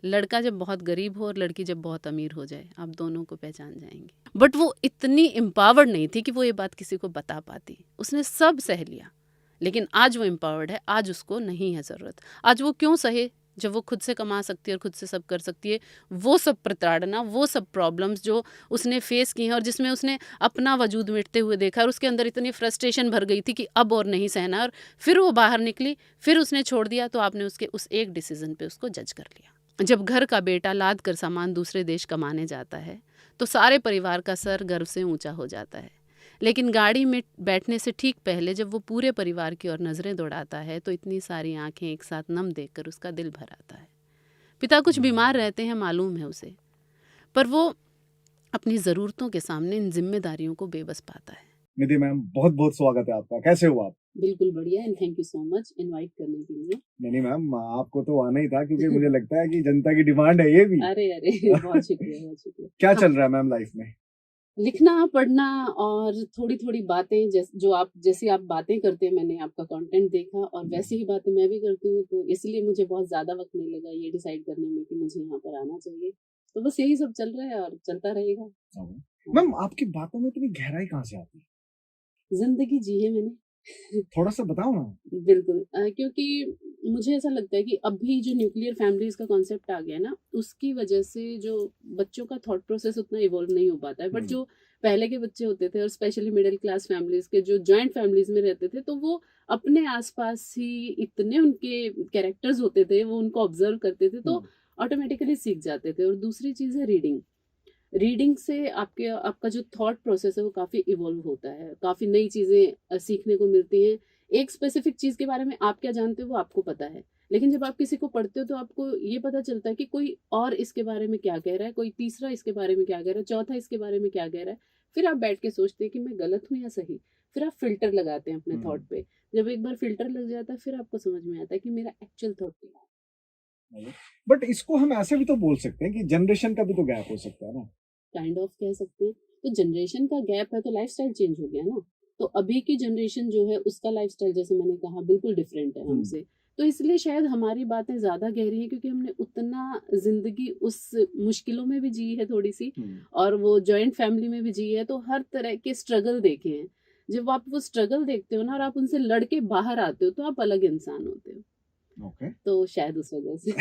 लड़का जब बहुत गरीब हो और लड़की जब बहुत अमीर हो जाए, आप दोनों को पहचान जाएंगे। बट वो इतनी एम्पावर्ड नहीं थी कि वो ये बात किसी को बता पाती। उसने सब सह लिया, लेकिन आज वो एम्पावर्ड है। आज उसको नहीं है ज़रूरत। आज वो क्यों सहे जब वो खुद से कमा सकती है और खुद से सब कर सकती है। वो सब प्रताड़ना, वो सब प्रॉब्लम्स जो उसने फेस की हैं और जिसमें उसने अपना वजूद मिटते हुए देखा, और उसके अंदर इतनी फ्रस्ट्रेशन भर गई थी कि अब और नहीं सहना, और फिर वो बाहर निकली, फिर उसने छोड़ दिया। तो आपने उसके उस एक डिसीजन पे उसको जज कर लिया। जब घर का बेटा लाद कर सामान दूसरे देश कमाने जाता है तो सारे परिवार का सर गर्व से ऊंचा हो जाता है। लेकिन गाड़ी में बैठने से ठीक पहले जब वो पूरे परिवार की ओर नज़रें दौड़ाता है तो इतनी सारी आंखें एक साथ नम देखकर उसका दिल भर आता है। पिता कुछ बीमार रहते हैं, मालूम है उसे, पर वो अपनी ज़रूरतों के सामने इन जिम्मेदारियों को बेबस पाता है। निधि मैम, बहुत बहुत स्वागत है आपका। कैसे हो आप? बिल्कुल बढ़िया, and thank you so much invite करने के लिए। नहीं मैम, आपको तो आना ही था क्योंकि मुझे लगता है कि जनता की डिमांड है ये भी। अरे अरे बहुत शुक्रिया, बहुत शुक्रिया। क्या हाँ, चल रहा है मैम लाइफ में? लिखना, पढ़ना और थोड़ी-थोड़ी बातें जो आप जैसी आप बातें करते हैं, मैंने आपका कंटेंट देखा और वैसी ही बातें मैं भी करती हूँ, तो इसलिए मुझे बहुत ज़्यादा वक़्त नहीं लगा ये डिसाइड करने में कि मुझे यहाँ पर आना चाहिए। तो बस यही सब चल रहा है और चलता रहेगा। हाँ, मैम, आपकी बातों में इतनी गहराई कहाँ से आती है? ज़िंदगी जी है मैंने। थोड़ा सा बताओ ना। बिल्कुल, क्योंकि मुझे ऐसा लगता है कि अभी जो न्यूक्लियर फैमिलीज़ का कॉन्सेप्ट आ गया है ना, उसकी वजह से जो बच्चों का थॉट प्रोसेस उतना इवॉल्व नहीं हो पाता है। बट जो पहले के बच्चे होते थे और स्पेशली मिडिल क्लास फैमिलीज़ के जो जॉइंट फैमिलीज़ में रहते थे, तो वो अपने आस-पास ही इतने उनके कैरेक्टर्स होते थे, वो उनको ऑब्ज़र्व करते थे, तो ऑटोमेटिकली सीख जाते थे। और दूसरी चीज़ है रीडिंग। रीडिंग से आपका जो थॉट प्रोसेस है वो काफ़ी इवॉल्व होता है, काफ़ी नई चीज़ें सीखने को मिलती हैं। एक स्पेसिफिक चीज़ के बारे में आप क्या जानते हो वो आपको पता है, लेकिन जब आप किसी को पढ़ते हो तो आपको ये पता चलता है कि कोई और इसके बारे में क्या कह रहा है, कोई तीसरा इसके बारे में क्या कह रहा है, चौथा इसके बारे में क्या कह रहा है। फिर आप बैठ के सोचते हैं कि मैं गलत हूँ या सही। फिर आप फ़िल्टर लगाते हैं अपने थॉट पे। जब एक बार फ़िल्टर लग जाता है फिर आपको समझ में आता है कि मेरा एक्चुअल थॉट क्या है। बट इसको हम ऐसे भी तो बोल सकते हैं कि जनरेशन का भी तो गैप हो सकता है ना। काइंड ऑफ कह सकते हैं। तो जनरेशन का गैप है तो लाइफस्टाइल चेंज हो गया ना। तो अभी की जनरेशन जो है उसका लाइफस्टाइल जैसे मैंने कहा बिल्कुल डिफरेंट है हमसे। तो इसलिए शायद हमारी बातें ज़्यादा गहरी हैं क्योंकि हमने उतना ज़िंदगी उस मुश्किलों में भी जी है थोड़ी-सी और वो जॉइंट फैमिली में भी जी है, तो हर तरह के स्ट्रगल देखे हैं। जब आप वो स्ट्रगल देखते हो ना और आप उनसे लड़ के बाहर आते हो तो आप अलग इंसान होते हो। ओके। तो शायद उस वजह से।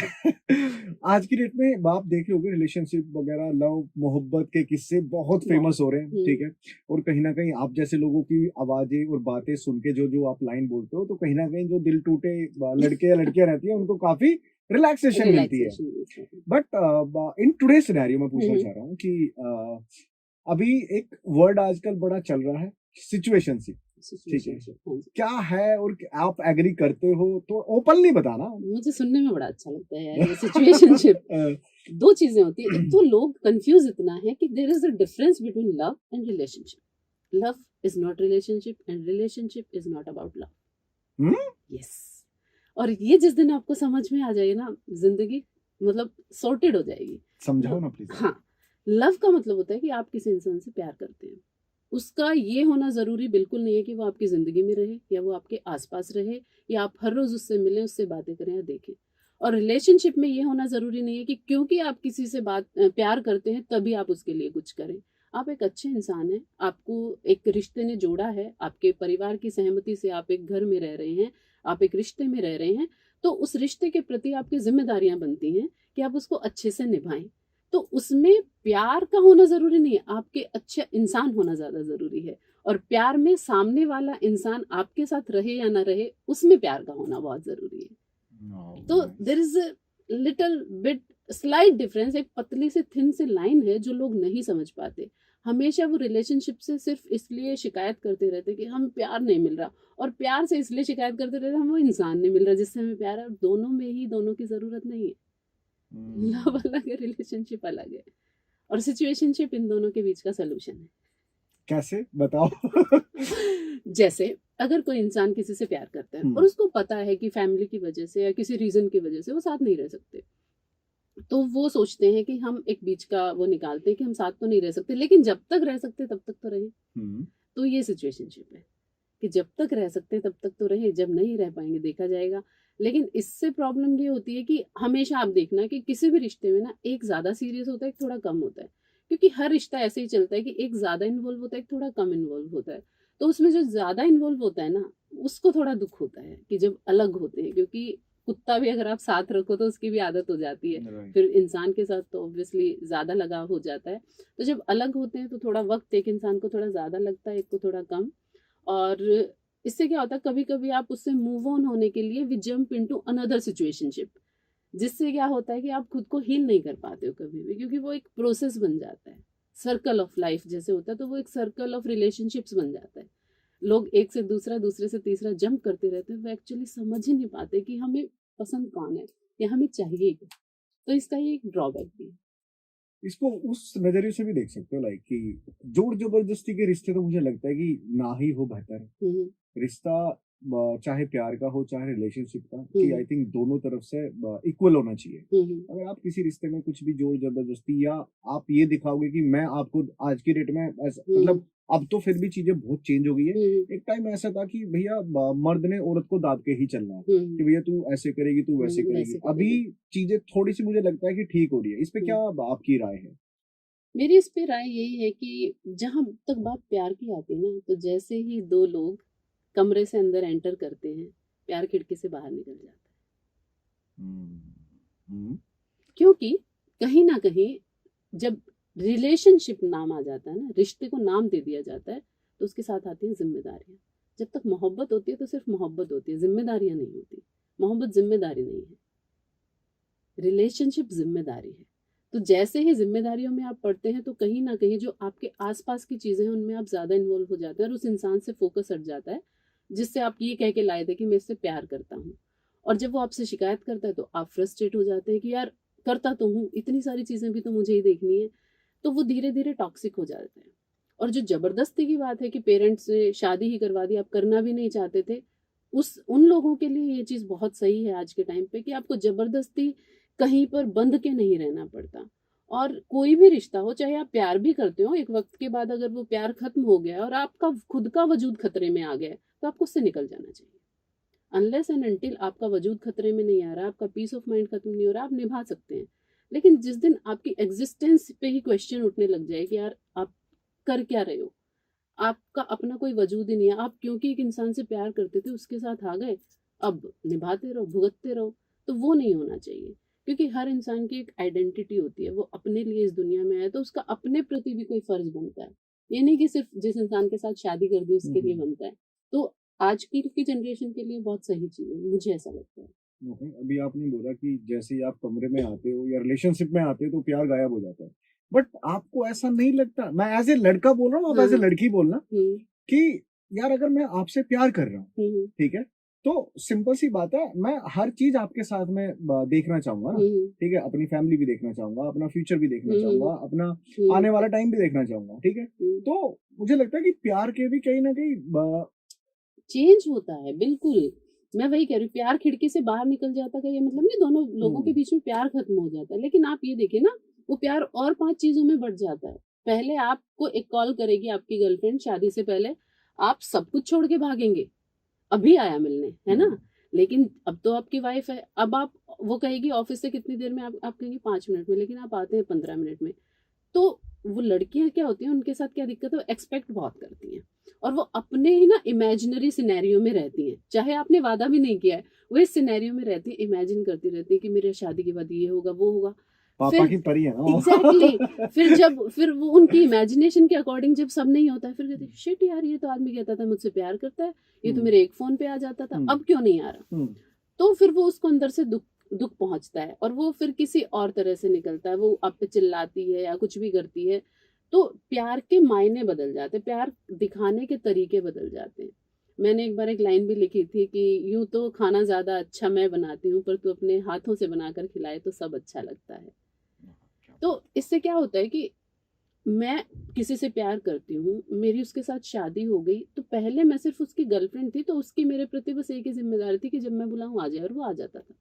आज की डेट में आप देख रहे होगे रिलेशनशिप वगैरह, लव मोहब्बत के किस्से बहुत फेमस हो रहे हैं, ठीक है। और कहीं ना कहीं आप जैसे लोगों की आवाजें और बातें सुन के जो जो आप लाइन बोलते हो, तो कहीं ना कहीं जो दिल टूटे लड़के या लड़कियां रहती हैं उनको काफी रिलैक्सेशन मिलती है। Relaxation. But in today scenario मैं पूछना चाह रहा हूँ कि अभी एक वर्ड आजकल बड़ा चल रहा है, सिचुएशनशिप, ठीक है। सिचुएशनशिप, हाँ जी। क्या है और आप एग्री करते हो तो ओपनली बताना। मुझे सुनने में बड़ा अच्छा लगता है यार ये सिचुएशनशिप। दो चीजें होती है, एक तो लोग कंफ्यूज इतना है कि there is a difference between love and relationship. Love is not relationship and relationship is not about love. Yes. और ये जिस दिन आपको समझ में आ जाए ना, जिंदगी मतलब सॉर्टेड हो जाएगी। समझाओ ना प्लीज। हाँ, लव का मतलब होता है कि आप किसी इंसान से प्यार करते हैं। उसका ये होना ज़रूरी बिल्कुल नहीं है कि वो आपकी ज़िंदगी में रहे या वो आपके आसपास रहे या आप हर रोज़ उससे मिलें, उससे बातें करें या देखें। और रिलेशनशिप में ये होना ज़रूरी नहीं है कि क्योंकि आप किसी से प्यार करते हैं तभी आप उसके लिए कुछ करें। आप एक अच्छे इंसान हैं, आपको एक रिश्ते ने जोड़ा है, आपके परिवार की सहमति से आप एक घर में रह रहे हैं, आप एक रिश्ते में रह रहे हैं, तो उस रिश्ते के प्रति आपकी ज़िम्मेदारियाँ बनती हैं कि आप उसको अच्छे से निभाएँ। तो उसमें प्यार का होना ज़रूरी नहीं है, आपके अच्छे इंसान होना ज़्यादा ज़रूरी है। और प्यार में सामने वाला इंसान आपके साथ रहे या ना रहे, उसमें प्यार का होना बहुत ज़रूरी है। तो there is a little bit slight difference, एक पतली से थिन सी लाइन है जो लोग नहीं समझ पाते। हमेशा वो रिलेशनशिप से सिर्फ इसलिए शिकायत करते रहते कि हम प्यार नहीं मिल रहा, और प्यार से इसलिए शिकायत करते रहते हम वो इंसान नहीं मिल रहा जिससे हमें प्यार है। दोनों में ही दोनों की ज़रूरत नहीं है। लव अलग है, रिलेशनशिप अलग है, और सिचुएशनशिप इन दोनों के बीच का सोल्यूशन है। कैसे बताओ? जैसे अगर कोई इंसान किसी से प्यार करता है और उसको पता है कि फैमिली की वजह से या किसी रीजन की वजह से वो साथ नहीं रह सकते, तो वो सोचते हैं कि हम एक बीच का वो निकालते हैं कि हम साथ तो नहीं रह सकते, लेकिन जब तक रह सकते तब तक तो रहे। तो ये सिचुएशनशिप है कि जब तक रह सकते तब तक तो रहे, जब नहीं रह पाएंगे देखा जाएगा। लेकिन इससे प्रॉब्लम ये होती है कि हमेशा आप देखना कि किसी भी रिश्ते में ना एक ज्यादा सीरियस होता है, एक थोड़ा कम होता है, क्योंकि हर रिश्ता ऐसे ही चलता है कि एक ज्यादा इन्वॉल्व होता है, एक थोड़ा कम इन्वॉल्व होता है। तो उसमें जो ज्यादा इन्वॉल्व होता है ना, उसको थोड़ा दुख होता है कि जब अलग होते हैं, क्योंकि कुत्ता भी अगर आप साथ रखो तो उसकी भी आदत हो जाती है, राइट। फिर इंसान के साथ तो ऑब्वियसली ज्यादा लगाव हो जाता है। तो जब अलग होते हैं तो थोड़ा वक्त एक इंसान को थोड़ा ज्यादा लगता है, एक को थोड़ा कम। और इससे क्या होता है, कभी कभी आप उससे मूव ऑन होने के लिए we jump into another situationship, जिससे क्या होता है कि आप खुद को हील नहीं कर पाते हो कभी भी, क्योंकि वो एक प्रोसेस बन जाता है, सर्कल ऑफ लाइफ जैसे होता है, तो वो एक सर्कल ऑफ रिलेशनशिप्स बन जाता है। लोग एक से दूसरा, दूसरे से तीसरा जंप करते रहते हैं, वो एक्चुअली समझ ही नहीं पाते कि हमें पसंद कौन है या हमें चाहिए क्या। तो इसका ये एक ड्रॉबैक भी है। इसको उस नजरिए से भी देख सकते हो, लाइक कि जोर जबरदस्ती के रिश्ते तो मुझे लगता है कि ना ही हो बेहतर है। हम्म, रिश्ता चाहे प्यार का हो चाहे रिलेशनशिप का, कि हम्म, आई थिंक दोनों तरफ से इक्वल होना चाहिए। हम्म, अगर आप किसी रिश्ते में कुछ भी जोर जबरदस्ती, या आप ये दिखाओगे कि मैं आपको आज की डेट में हम्म, मतलब अब तो फिर भी चीजें बहुत चेंज हो गई है। हम्म, एक टाइम ऐसा था कि भैया मर्द ने औरत को दाब के ही चलना है, कि हम्म, भैया तू ऐसे करेगी, तू वैसे करेगी। वैसे अभी करेगी। चीजें थोड़ी सी मुझे लगता है कि ठीक हो रही है। इस पे क्या हम्म। आपकी राय है? मेरी इस पे राय यही है कि जहां तक बात प्यार की आती है ना, तो जैसे ही दो लोग कमरे से अंदर एंटर करते हैं, प्यार खिड़की से बाहर निकल जाता है। हम्म। हम्म। क्योंकि कहीं ना कहीं जब रिलेशनशिप नाम आ जाता है ना, रिश्ते को नाम दे दिया जाता है, तो उसके साथ आती हैं जिम्मेदारियां। जब तक मोहब्बत होती है तो सिर्फ मोहब्बत होती है, जिम्मेदारियां नहीं होती। मोहब्बत जिम्मेदारी नहीं है, रिलेशनशिप जिम्मेदारी है। तो जैसे ही जिम्मेदारियों में आप पड़ते हैं, तो कहीं ना कहीं जो आपके आसपास की चीजें हैं उनमें आप ज्यादा इन्वॉल्व हो जाते हैं, और उस इंसान से फोकस हट जाता है, जिससे आप ये कह के लाए थे कि मैं इससे प्यार करता हूँ। और जब वो आपसे शिकायत करता है तो आप फ्रस्ट्रेट हो जाते हैं कि यार, करता तो हूँ, इतनी सारी चीजें भी तो मुझे ही देखनी है। तो वो धीरे धीरे टॉक्सिक हो जाते हैं। और जो जबरदस्ती की बात है कि पेरेंट्स ने शादी ही करवा दी, आप करना भी नहीं चाहते थे, उस उन लोगों के लिए ये चीज बहुत सही है आज के टाइम पे, कि आपको जबरदस्ती कहीं पर बंध के नहीं रहना पड़ता। और कोई भी रिश्ता हो, चाहे आप प्यार भी करते हो, एक वक्त के बाद अगर वो प्यार खत्म हो गया और आपका खुद का वजूद खतरे में आ गया, तो आपको उससे निकल जाना चाहिए। अनलेस एंड अनटिल आपका वजूद खतरे में नहीं आ रहा, आपका पीस ऑफ माइंड खत्म नहीं हो रहा, आप निभा सकते हैं। लेकिन जिस दिन आपकी एग्जिस्टेंस पे ही क्वेश्चन उठने लग जाए कि यार आप कर क्या रहे हो, आपका अपना कोई वजूद ही नहीं है, आप क्योंकि एक इंसान से प्यार करते थे उसके साथ आ गए, अब निभाते रहो, भुगतते रहो, तो वो नहीं होना चाहिए। क्योंकि हर इंसान की एक आइडेंटिटी होती है, वो अपने लिए इस दुनिया में आया तो उसका अपने प्रति भी कोई फर्ज बनता है। ये नहीं कि सिर्फ जिस इंसान के साथ शादी कर दी उसके लिए हम्म। बनता है। तो आज की जनरेशन के लिए बहुत सही चीज है, मुझे ऐसा लगता है। ओके, अभी आपने बोला कि जैसे ही आप कमरे में आते हो या रिलेशनशिप में आते हो तो प्यार गायब हो जाता है। बट आपको ऐसा नहीं लगता, मैं एज़ ए लड़का बोल रहा हूँ, आप हाँ, एज़ ए हाँ। लड़की बोलना, हम्म, कि यार अगर मैं आपसे प्यार कर रहा हूँ, हम्म, ठीक है? तो सिंपल सी बात है, मैं हर चीज़ आपके साथ में देखना चाहूँगा ना, हम्म, ठीक है? अपनी फैमिली भी देखना चाहूँगा, अपना फ्यूचर भी देखना हम्म, चाहूँगा, अपना हम्म, आने वाला टाइम भी देखना चाहूँगा, ठीक है? तो मुझे लगता है कि प्यार के भी कहीं न कहीं चेंज होता है बिल्कुल। मैं वही कह रही हूँ, प्यार खिड़की से बाहर निकल जाता का ये मतलब नहीं दोनों लोगों के हुँ, बीच में प्यार खत्म हो जाता है। लेकिन आप ये देखिए ना, वो प्यार और 5 चीज़ों में बढ़ जाता है। पहले आपको एक कॉल करेगी आपकी गर्लफ्रेंड शादी से पहले, आप सब कुछ छोड़ के भागेंगे, अभी आया मिलने, है हुँ, ना? लेकिन अब तो आपकी वाइफ है, अब आप वो कहेगी ऑफिस से कितनी देर में, आप कहेंगे 5 मिनट में, लेकिन आप आते हैं 15 मिनट में। तो वो लड़कियां क्या होती हैं, उनके साथ क्या दिक्कत है, वो एक्सपेक्ट बहुत करती हैं, और वो अपने ही ना इमेजिनरी सिनेरियो में रहती हैं, चाहे आपने वादा भी नहीं किया है, वो इस सिनेरियो में रहती है, इमेजिन करती रहती है कि मेरे शादी के बाद ये होगा वो होगा। पापा फिर की परी है ना एग्जैक्टली वो। फिर वो उनकी इमेजिनेशन के अकॉर्डिंग जब सब नहीं होता है, फिर कहते हैं शिट यार, ये तो आदमी कहता था मुझसे प्यार करता है, ये तो हुँ, मेरे एक फोन पे आ जाता था, हुँ, अब क्यों नहीं आ रहा। हुँ, तो फिर वो उसको अंदर से दुख दुख पहुंचता है, और वो फिर किसी और तरह से निकलता है, वो आप पे चिल्लाती है या कुछ भी करती है। तो प्यार के मायने बदल जाते हैं, प्यार दिखाने के तरीके बदल जाते हैं। मैंने एक बार एक लाइन भी लिखी थी कि यूं तो खाना ज्यादा अच्छा मैं बनाती हूँ, पर तू अपने हाथों से बनाकर खिलाए तो सब अच्छा लगता है। तो इससे क्या होता है कि मैं किसी से प्यार करती हूँ, मेरी उसके साथ शादी हो गई, तो पहले मैं सिर्फ उसकी गर्लफ्रेंड थी, तो उसकी मेरे प्रति बस एक ही जिम्मेदारी थी कि जब मैं बुलाऊं आ जाए, और वो आ जाता था।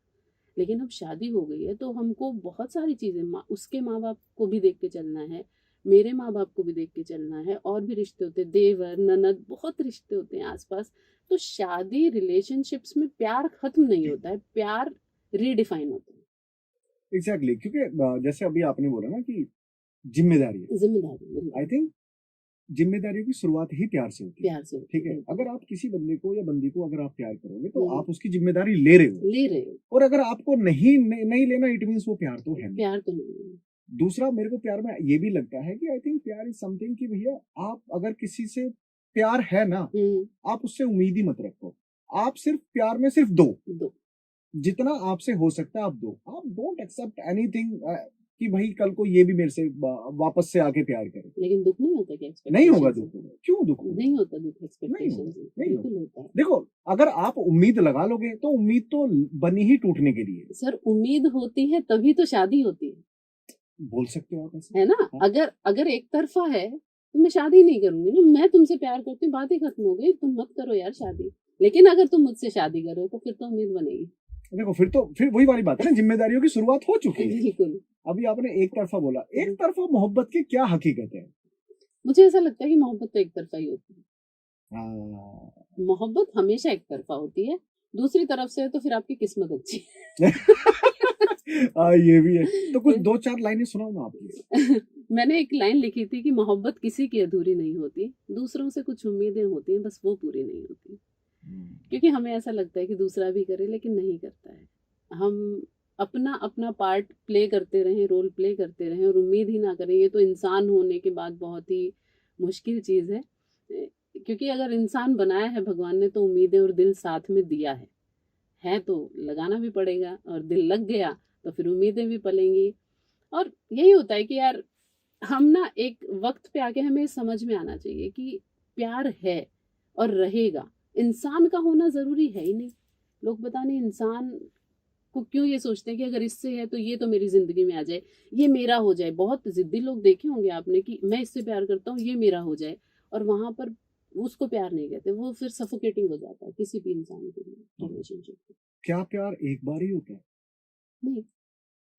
लेकिन अब शादी हो गई है तो हमको बहुत सारी चीजें उसके माँ बाप को भी देख के चलना है, मेरे माँ बाप को भी देख के चलना है, और भी रिश्ते होते हैं, देवर ननद, बहुत रिश्ते होते हैं आसपास। तो शादी रिलेशनशिप्स में प्यार खत्म नहीं होता है, प्यार रीडिफाइन होता है। एग्जैक्टली, क्योंकि जैसे अभी आपने बोला ना कि जिम्मेदारी है, जिम्मेदारी आई थिंक जिम्मेदारियों की शुरुआत ही प्यार से होती है। प्यार से होती ठीक है, है। अगर आप किसी बंदे को या बंदी को अगर आप प्यार करोगे तो हम्म। आप उसकी जिम्मेदारी ले रहे हो, ले रहे हो, और अगर आपको नहीं लेना, इट मीन्स वो प्यार तो है नहीं। प्यार तो नहीं है। दूसरा, मेरे को प्यार में ये भी लगता है कि आई थिंक प्यार इज समथिंग कि भैया आप अगर किसी से प्यार है ना, आप उससे उम्मीद ही मत रखो। आप सिर्फ प्यार में सिर्फ दो, दो। जितना आपसे हो सकता है आप दो। आप डोंट एक्सेप्ट एनीथिंग कि भाई कल को ये भी मेरे से वापस से आके प्यार करे। लेकिन दुख नहीं होता क्या? नहीं होगा expectations दुख, से? क्यों दुख होगा? नहीं होता दुख नहीं एक्सपेक्टेशन होगा, से, नहीं बिल्कुल होगा। होता है। देखो, अगर आप उम्मीद लगा लोगे तो उम्मीद तो बनी ही टूटने के लिए। सर उम्मीद होती है तभी तो शादी होती है बोल सकते हो आप ऐसे, है ना? हाँ। अगर अगर एक तरफा है तो मैं शादी नहीं करूंगी ना, मैं तुमसे प्यार करती हूँ, बात ही खत्म हो गई, तुम मत करो यार शादी। लेकिन अगर तुम मुझसे शादी करो तो फिर तो उम्मीद बनेगी। देखो, फिर वही वाली बात है ना, जिम्मेदारियों की शुरुआत हो चुकी है। बिल्कुल। अभी आपने एक तरफा बोला, एक तरफा मोहब्बत की क्या हकीकत है? मुझे ऐसा लगता है कि मोहब्बत तो एक तरफा ही होती है। हाँ। मोहब्बत हमेशा एक तरफा होती है, दूसरी तरफ से है तो फिर आपकी किस्मत अच्छी ये भी है। तो कुछ 2-4 लाइनें सुनाओ ना आप प्लीज। मैंने एक लाइन लिखी थी कि मोहब्बत किसी की अधूरी नहीं होती, दूसरों से कुछ उम्मीदें होती हैं, बस वो पूरी नहीं होती। क्योंकि हमें ऐसा लगता है कि दूसरा भी करे, लेकिन नहीं करता है। हम अपना अपना पार्ट प्ले करते रहें, रोल प्ले करते रहें, और उम्मीद ही ना करें। ये तो इंसान होने के बाद बहुत ही मुश्किल चीज़ है, क्योंकि अगर इंसान बनाया है भगवान ने तो उम्मीदें और दिल साथ में दिया है तो लगाना भी पड़ेगा, और दिल लग गया तो फिर उम्मीदें भी पलेंगी। और यही होता है कि यार हम ना एक वक्त पे आके हमें समझ में आना चाहिए कि प्यार है और रहेगा, इंसान का होना जरूरी है ही नहीं। लोग पता नहीं इंसान को क्यों ये सोचते हैं कि अगर इससे है तो ये तो मेरी जिंदगी में आ जाए, ये मेरा हो जाए। बहुत जिद्दी लोग देखे होंगे आपने कि मैं इससे प्यार करता हूँ, ये मेरा हो जाए, और वहां पर उसको प्यार नहीं कहते, वो फिर सफोकेटिंग हो जाता है किसी भी इंसान के लिए रिलेशनशिप। क्या प्यार एक बार ही होता है? नहीं,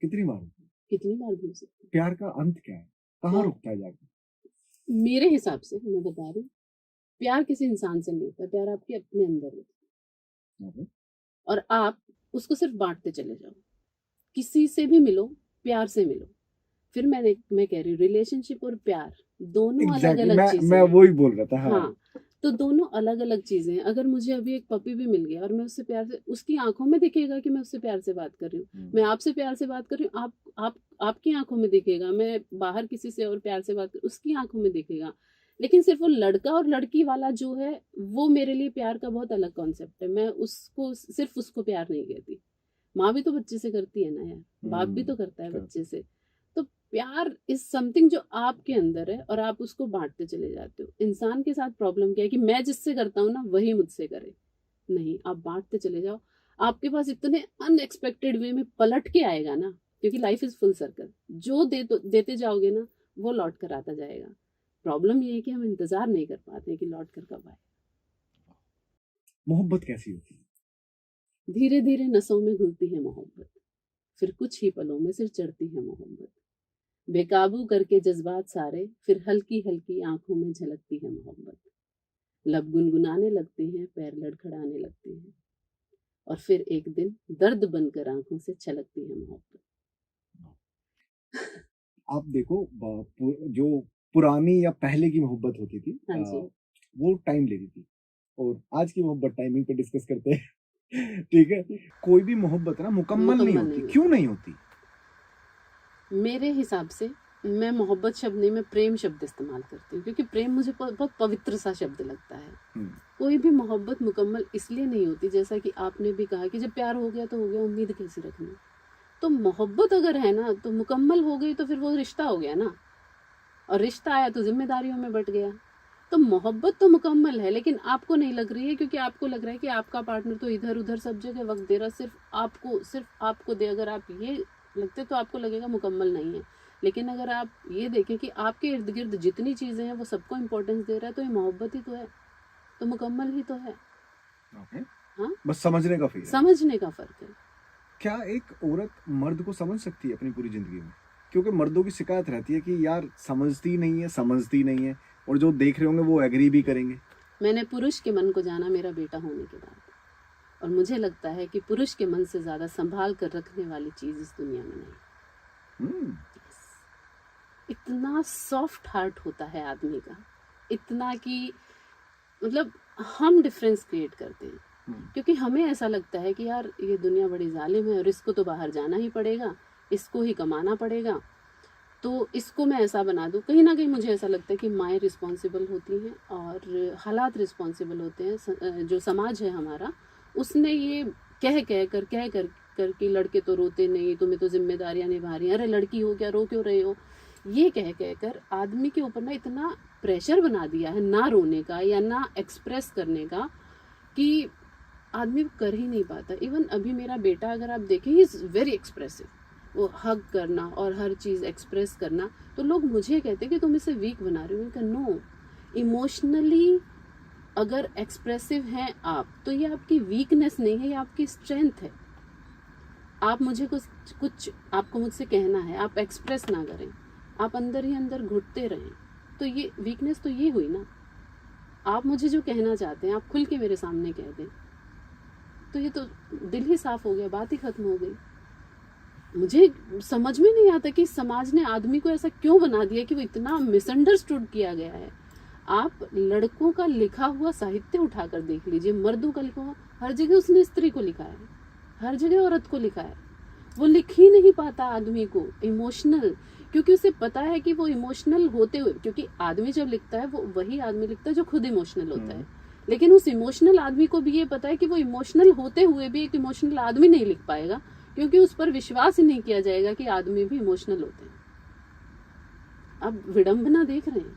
कितनी बार होता है? कितनी बार भी हो सकती है। प्यार का अंत क्या है? कहाँ हाँ। रुकता है जाके? मेरे हिसाब से मैं बता रही हूँ, प्यार किसी इंसान से नहीं होता, प्यार आपके अपने अंदर होता है, और आप उसको सिर्फ बांटते चले जाओ। किसी से भी मिलो, प्यार से मिलो। फिर मैं कह रही हूँ रिलेशनशिप और प्यार दोनों अलग एग्जैक्टली, अलग चीजें मैं हैं। वही बोल रहा था। हाँ। हाँ, तो दोनों अलग अलग चीजें हैं। अगर मुझे अभी एक पपी भी मिल गया और मैं उससे प्यार से, उसकी आंखों में दिखेगा कि मैं उससे प्यार से बात कर रही हूँ। मैं आपसे प्यार से बात कर रही हूँ, आपकी आंखों में दिखेगा। मैं बाहर किसी से और प्यार से बात कर, उसकी आंखों में दिखेगा। लेकिन सिर्फ वो लड़का और लड़की वाला जो है, वो मेरे लिए प्यार का बहुत अलग कॉन्सेप्ट है। मैं उसको सिर्फ उसको प्यार नहीं कहती। माँ भी तो बच्चे से करती है ना यार, बाप भी तो करता है बच्चे से। तो प्यार इज समथिंग जो आपके अंदर है और आप उसको बांटते चले जाते हो। इंसान के साथ प्रॉब्लम क्या है कि मैं जिससे करता हूँ ना वही मुझसे करे। नहीं, आप बांटते चले जाओ, आपके पास इतने अनएक्सपेक्टेड वे में पलट के आएगा ना, क्योंकि लाइफ इज फुल सर्कल। जो देते जाओगे ना वो लौट कर आता जाएगा। प्रॉब्लम ये है कि हम इंतजार नहीं कर पाते हैं कि लौट कर कब आए। मोहब्बत कैसी होती है? धीरे धीरे नसों में घुलती है मोहब्बत, फिर कुछ ही पलों में सिर चढ़ती है मोहब्बत। बेकाबू करके जज्बात सारे, फिर हल्की हल्की आंखों में झलकती है मोहब्बत। लब गुनगुनाने लगते हैं, पैर लड़खड़ाने लगते हैं, और फिर एक दिन दर्द बनकर आंखों से छलकती है मोहब्बत। आप देखो, जो पुरानी या पहले की मोहब्बत होती थी, हाँ जी। वो टाइम लेती थी, और आज की मोहब्बत टाइमिंग पे डिस्कस करते हैं। ठीक है, कोई भी मोहब्बत ना मुकम्मल नहीं होती। क्यों नहीं होती? मेरे हिसाब से मैं मोहब्बत शब्द नहीं, मैं प्रेम शब्द इस्तेमाल करती हूँ, क्योंकि प्रेम मुझे बहुत पवित्र सा शब्द लगता है। कोई भी मोहब्बत मुकम्मल इसलिए नहीं होती, जैसा कि आपने भी कहा कि जब प्यार हो गया तो हो गया, उम्मीद कैसे रखनी। तो मोहब्बत अगर है ना तो मुकम्मल हो गई, तो फिर वो रिश्ता हो गया ना, और रिश्ता आया तो जिम्मेदारियों में बट गया। तो मोहब्बत तो मुकम्मल है, लेकिन आपको नहीं लग रही है, क्योंकि आपको लग रहा है कि आपका पार्टनर तो इधर उधर सब जगह वक्त दे रहा, सिर्फ आपको दे। अगर आप ये लगते तो आपको लगेगा मुकम्मल नहीं है। लेकिन अगर आप ये देखें कि आपके इर्द गिर्द जितनी चीजें हैं वो सबको इम्पोर्टेंस दे रहा है, तो ये मोहब्बत ही तो है, तो मुकम्मल ही तो है। हाँ, बस समझने का फर्क है। समझने का फर्क है। क्या एक औरत मर्द को समझ सकती है अपनी पूरी जिंदगी में? क्योंकि मर्दों की शिकायत रहती है कि यार समझती नहीं है, और जो देख रहे होंगे वो एग्री भी करेंगे। मैंने पुरुष के मन को जाना मेरा बेटा होने के बाद, और मुझे लगता है कि पुरुष के मन से ज्यादा संभाल कर रखने वाली चीज इस दुनिया में नहीं। इतना सॉफ्ट हार्ट होता है आदमी का, इतना कि मतलब हम डिफरेंस क्रिएट करते हैं, क्योंकि हमें ऐसा लगता है कि यार ये दुनिया बड़ी जालिम है और इसको तो बाहर जाना ही पड़ेगा, इसको ही कमाना पड़ेगा, तो इसको मैं ऐसा बना दूं। कहीं ना कहीं मुझे ऐसा लगता है कि माएँ रिस्पॉन्सिबल होती हैं और हालात रिस्पॉन्सिबल होते हैं। जो समाज है हमारा, उसने ये कह कर कि लड़के तो रोते नहीं, तुम्हें तो जिम्मेदारियां निभा रही हैं, अरे लड़की हो क्या, रो क्यों रहे हो, ये कह कर आदमी के ऊपर ना इतना प्रेशर बना दिया है ना रोने का या ना एक्सप्रेस करने का, कि आदमी कर ही नहीं पाता। इवन अभी मेरा बेटा अगर आप देखें, ही इज़ वेरी एक्सप्रेसिव, वो हग करना और हर चीज़ एक्सप्रेस करना, तो लोग मुझे कहते हैं कि तुम इसे वीक बना रही हो। मैंने कहा नो, इमोशनली अगर एक्सप्रेसिव हैं आप, तो ये आपकी वीकनेस नहीं है, ये आपकी स्ट्रेंथ है। आप मुझे कुछ आपको मुझसे कहना है, आप एक्सप्रेस ना करें, आप अंदर ही अंदर घुटते रहें, तो ये वीकनेस तो ये हुई ना। आप मुझे जो कहना चाहते हैं आप खुल के मेरे सामने कह दें, तो ये तो दिल ही साफ हो गया, बात ही खत्म हो गई। मुझे समझ में नहीं आता कि समाज ने आदमी को ऐसा क्यों बना दिया कि वो इतना मिसअंडरस्टूड किया गया है। आप लड़कों का लिखा हुआ साहित्य उठाकर देख लीजिए, मर्दों का लिखा हुआ, हर जगह उसने स्त्री को लिखा है, हर जगह औरत को लिखा है। वो लिख ही नहीं पाता आदमी को इमोशनल, क्योंकि उसे पता है कि वो इमोशनल होते हुए, क्योंकि आदमी जब लिखता है वो वही आदमी लिखता है जो खुद इमोशनल होता है, लेकिन उस इमोशनल आदमी को भी ये पता है कि वो इमोशनल होते हुए भी एक इमोशनल आदमी नहीं लिख पाएगा, क्योंकि उस पर विश्वास ही नहीं किया जाएगा कि आदमी भी इमोशनल होते हैं। अब विडंबना देख रहे हैं,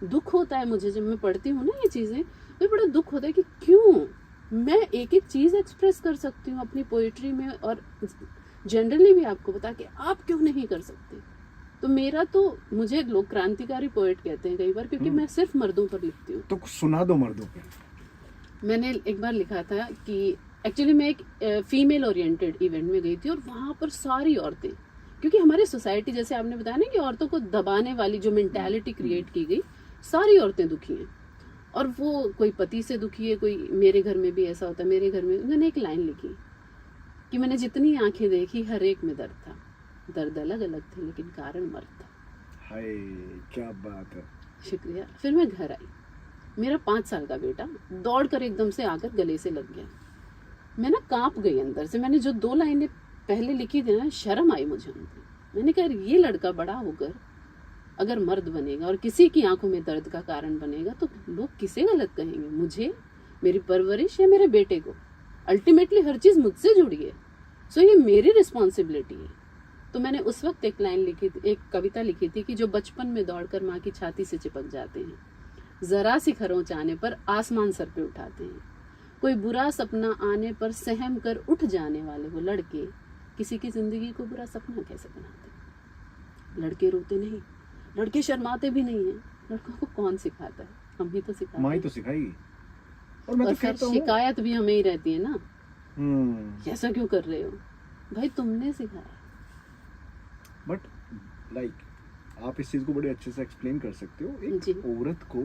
दुख होता है मुझे जब मैं पढ़ती हूँ ना ये चीजें, तो बड़ा दुख होता है कि क्यों मैं एक एक चीज एक्सप्रेस कर सकती हूँ अपनी पोइट्री में, और जनरली भी आपको बता के आप क्यों नहीं कर सकते। तो मेरा तो, मुझे लोग क्रांतिकारी पोएट कहते हैं कई बार, क्योंकि मैं सिर्फ मर्दों पर लिखती हूँ। तो कुछ सुना दो मर्दों पे। मैंने एक बार लिखा था कि एक्चुअली मैं एक फीमेल ओरिएंटेड इवेंट में गई थी, और वहां पर सारी औरतें, क्योंकि हमारी सोसाइटी जैसे आपने बताया ना कि औरतों को दबाने वाली जो मेंटालिटी क्रिएट की गई, सारी औरतें दुखी हैं, और वो कोई पति से दुखी है, कोई, मेरे घर में भी ऐसा होता है। मेरे घर में उन्होंने एक लाइन लिखी कि मैंने जितनी आंखें देखी हर एक में दर्द था, दर्द अलग अलग थे लेकिन कारण मर्द था। हाय क्या बात है। शुक्रिया। फिर मैं घर आई, मेरा 5 साल का बेटा दौड़ कर एकदम से आकर गले से लग गया। मैं ना कांप गई अंदर से। मैंने जो 2 लाइनें पहले लिखी थी ना, शर्म आई मुझे उनकी। मैंने कहा ये लड़का बड़ा होकर अगर मर्द बनेगा और किसी की आंखों में दर्द का कारण बनेगा, तो लोग किसे गलत कहेंगे, मुझे, मेरी परवरिश या मेरे बेटे को? अल्टीमेटली हर चीज मुझसे जुड़ी है, सो ये मेरी रिस्पॉन्सिबिलिटी है। तो मैंने उस वक्त एक लाइन लिखी थी, एक कविता लिखी थी कि जो बचपन में दौड़कर माँ की छाती से चिपक जाते हैं, जरा सी खरोंच आने पर आसमान सर पे उठाते हैं, कोई बुरा सपना आने पर सहम कर उठ जाने वाले वो लड़के किसी की जिंदगी को बुरा सपना कैसे बनाते? लड़के रोते नहीं, लड़के शर्माते भी नहीं है। लड़कों को कौन सिखाता है? हम ही तो सिखाते हैं। माँ ही तो सिखाएगी। और मैं और तो फिर कहता हूँ शिकायत भी हमें ही रहती है ना, ऐसा क्यों कर रहे हो? भाई तुमने सिखाया। बट लाइक आप इस चीज को बड़े अच्छे से एक्सप्लेन कर सकते हो। एक औरत को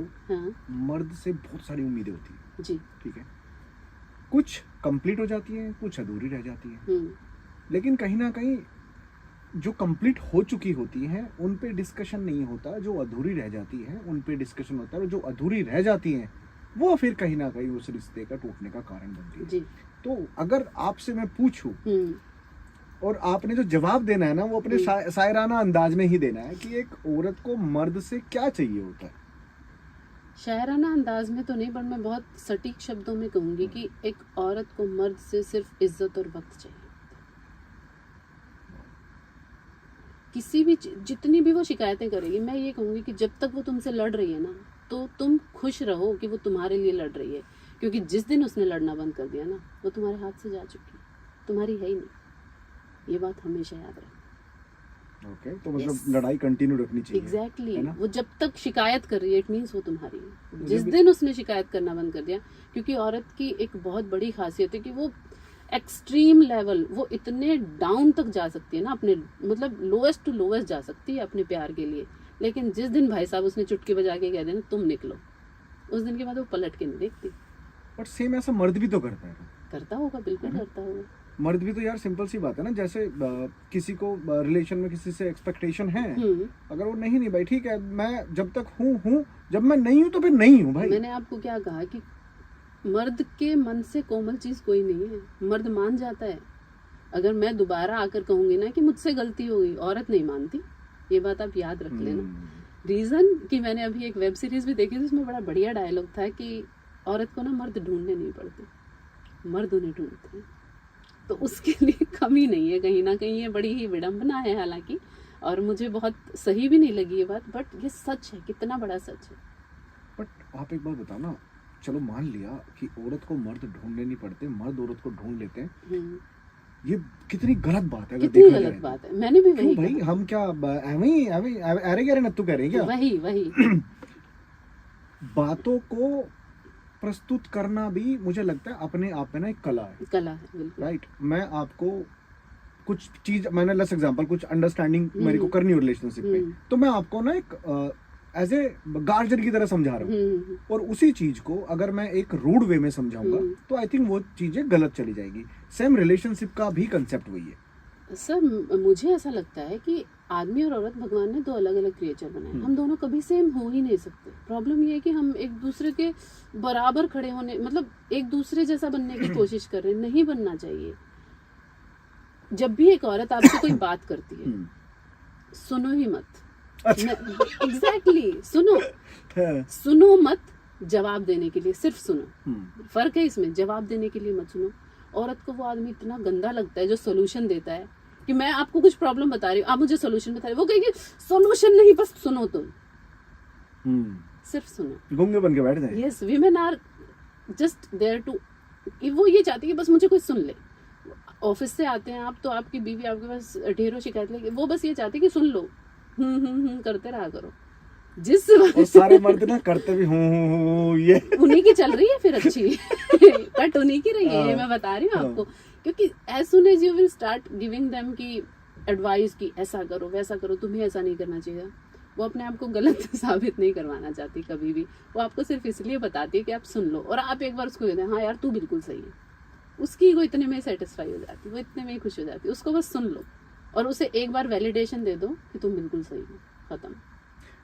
मर्द से बहुत सारी उम्मीदें होती है जी, ठीक है, कुछ कंप्लीट हो जाती है, कुछ अधूरी रह जाती है, लेकिन कहीं ना कहीं जो कंप्लीट हो चुकी होती हैं उन पे डिस्कशन नहीं होता, जो अधूरी रह जाती है उन पे डिस्कशन होता है, और जो अधूरी रह जाती हैं वो फिर कहीं ना कहीं उस रिश्ते का टूटने का कारण बनती है जी। तो अगर आपसे मैं पूछूं, और आपने जो जवाब देना है ना वो अपने शायराना अंदाज में ही देना है कि एक औरत को मर्द से क्या चाहिए होता है। शायराना अंदाज में तो नहीं, पर मैं बहुत सटीक शब्दों में कहूंगी कि एक औरत को मर्द से सिर्फ इज्जत और वक्त चाहिए। किसी भी, जितनी भी वो शिकायतें करेगी, मैं ये कहूंगी कि जब तक वो तुमसे लड़ रही है ना, तो तुम खुश रहो कि वो तुम्हारे लिए लड़ रही है, क्योंकि जिस दिन उसने लड़ना बंद कर दिया ना, वो तुम्हारे हाथ से जा चुकी है, तुम्हारी है ही नहीं। ये बात हमेशा याद रखना। ओके, तो मतलब लड़ाई कंटिन्यू रखनी चाहिए। एग्जैक्टली, वो जब तक शिकायत कर रही है, इट मीन्स वो तुम्हारी है। जिस दिन उसने शिकायत करना बंद कर दिया, क्योंकि औरत की एक बहुत बड़ी खासियत है कि वो एक्सट्रीम लेवल, वो इतने डाउन तक जा सकती है ना अपने, मतलब लोएस्ट टू लोएस्ट जा सकती है अपने प्यार के लिए। लेकिन जिस दिन भाई साहब उसने चुटकी बजा के कह देना तुम निकलो, उस दिन के बाद वो पलट के नहीं देखती। बट सेम ऐसा मर्द भी तो करता है। करता होगा, बिल्कुल है ना? करता होगा। मर्द भी तो यार सिंपल सी बात है ना, जैसे किसी को रिलेशन में किसी से एक्सपेक्टेशन है, अगर वो नहीं भाई ठीक है, मैं जब तक हूँ, जब मैं नहीं हूँ तो फिर नहीं हूँ भाई। मैंने आपको क्या कहा कि मर्द के मन से कोमल चीज कोई नहीं है, मर्द मान जाता है। अगर मैं दोबारा आकर कहूंगी ना कि मुझसे गलती हो गई, औरत नहीं मानती, ये बात आप याद रख लेना। रीजन कि मैंने अभी एक वेब सीरीज भी देखी थी, उसमें बड़ा बढ़िया डायलॉग था कि औरत को ना मर्द ढूंढने नहीं पड़ते, मर्द उन्हें ढूंढते हैं। तो उसके लिए कमी नहीं है, कहीं ना कहीं ये बड़ी ही विडंबना है हालांकि, और मुझे बहुत सही भी नहीं लगी ये बात, बट ये सच है, कितना बड़ा सच है। बट आप एक बात बताओ ना, चलो मान लिया कि औरत को मर्द ढूंढने नहीं पड़ते, मर्द औरत को ढूंढ लेते हैं, ये कितनी गलत बात है। कितनी गलत बात है, मैंने भी वही भाई हम क्या अरे कह रहे नत्तू कह रहे हैं क्या? वही बातों को प्रस्तुत करना भी मुझे लगता है अपने आप में ना एक कला है बिल्कुल। राइट। मैं आपको कुछ चीज, मैंने लेट्स एग्जांपल कुछ अंडरस्टैंडिंग मेरे को करनी हो रिलेशनशिप में, तो मैं आपको ना एक एज ए गार्जियन की तरह समझा रहा हूँ, और उसी चीज को अगर मैं एक रूड वे में समझाऊंगा तो आई थिंक वो चीजें गलत चली जाएगी। सेम रिलेशनशिप का भी कंसेप्ट वही है। सर मुझे ऐसा लगता है कि आदमी और औरत भगवान ने दो अलग अलग क्रिएचर बनाए, हम दोनों कभी सेम हो ही नहीं सकते। प्रॉब्लम ये है कि हम एक दूसरे के बराबर खड़े होने, मतलब एक दूसरे जैसा बनने की कोशिश कर रहे हैं, नहीं बनना चाहिए। जब भी एक औरत आपसे कोई बात करती है, सुनो ही मत। एग्जैक्टली सुनो मत, जवाब देने के लिए सिर्फ सुनो। फर्क है इसमें, जवाब देने के लिए मत सुनो। औरत को वो आदमी इतना गंदा लगता है जो सोल्यूशन देता है, कि मैं आपको कुछ प्रॉब्लम बता रही हूँ, आप मुझे सोल्यूशन बता रहे हो, वो कहेगी सोल्यूशन नहीं, बस सुनो, तुम सिर्फ सुनो, गूंगे बन के बैठ जाए। Yes, women are just there to, वो ये चाहती है कि बस मुझे कोई सुन ले। ऑफिस से आते हैं आप, तो आपकी बीवी आपके पास ढेरों शिकायत लेके, वो बस ये चाहती है कि सुन लो, करते रहा करो। जिस और सारे मर्द ना करते भी हूँ, ये उन्हीं की चल रही है फिर अच्छी कट उन्हीं की रही है, ये मैं बता रही हूँ आपको। क्योंकि as soon as you will start giving them की एडवाइस की ऐसा करो वैसा करो, तुम्हें ऐसा नहीं करना चाहिए, वो अपने आप को गलत साबित नहीं करवाना चाहती कभी भी। वो आपको सिर्फ इसलिए बताती है कि आप सुन लो, और आप एक बार उसको कहते हैं हाँ यार तू बिल्कुल सही है, उसकी वो इतने में सेटिस्फाई हो जाती है, वो इतने में ही खुश हो जाती है। उसको बस सुन लो और उसे एक बार वैलिडेशन दे दो कि तुम बिल्कुल सही हो, खत्म।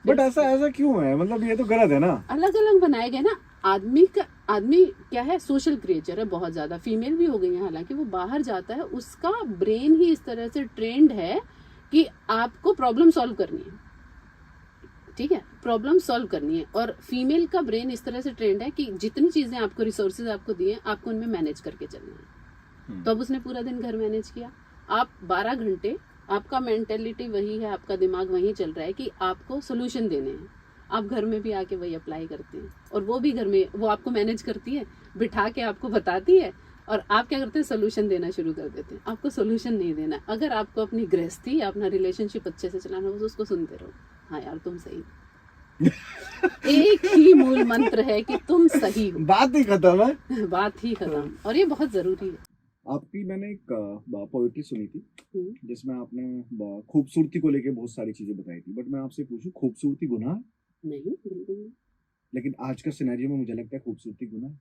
बट ऐसा क्यों है, मतलब ये तो गलत है ना। अलग अलग बनाए गए ना। आदमी क्या है, सोशल क्रिएचर है बहुत ज्यादा, फीमेल भी हो गई है हालांकि, वो बाहर जाता है, उसका ब्रेन ही इस तरह से ट्रेंड है कि आपको प्रॉब्लम सॉल्व करनी है, ठीक है, प्रॉब्लम सॉल्व करनी है। और फीमेल का ब्रेन इस तरह से ट्रेंड है कि जितनी चीजें आपको, रिसोर्सेज आपको दिए, आपको उनमें मैनेज करके चलना है। तो अब उसने पूरा दिन घर मैनेज किया, आप 12 घंटे, आपका मेंटेलिटी वही है, आपका दिमाग वही चल रहा है कि आपको सोल्यूशन देने हैं। आप घर में भी आके वही अप्लाई करते हैं, और वो भी घर में वो आपको मैनेज करती है, बिठा के आपको बताती है, और आप क्या करते हैं, सोल्यूशन देना शुरू कर देते हैं। आपको सोल्यूशन नहीं देना, अगर आपको अपनी गृहस्थी या अपना रिलेशनशिप अच्छे से चलाना हो तो उसको सुनते रहो, हाँ यार तुम सही एक ही मूल मंत्र है कि तुम सही हो, बात ही खत्म है, बात ही खत्म। और ये बहुत जरूरी है। आपकी मैंने एक पोएट्री सुनी थी जिसमें आपने खूबसूरती को लेके बहुत सारी चीजें बताई थी, बट मैं आपसे पूछूं, खूबसूरती गुनाह? नहीं, बिल्कुल नहीं। लेकिन आज का सिनेरियो में मुझे लगता है खूबसूरती गुनाह।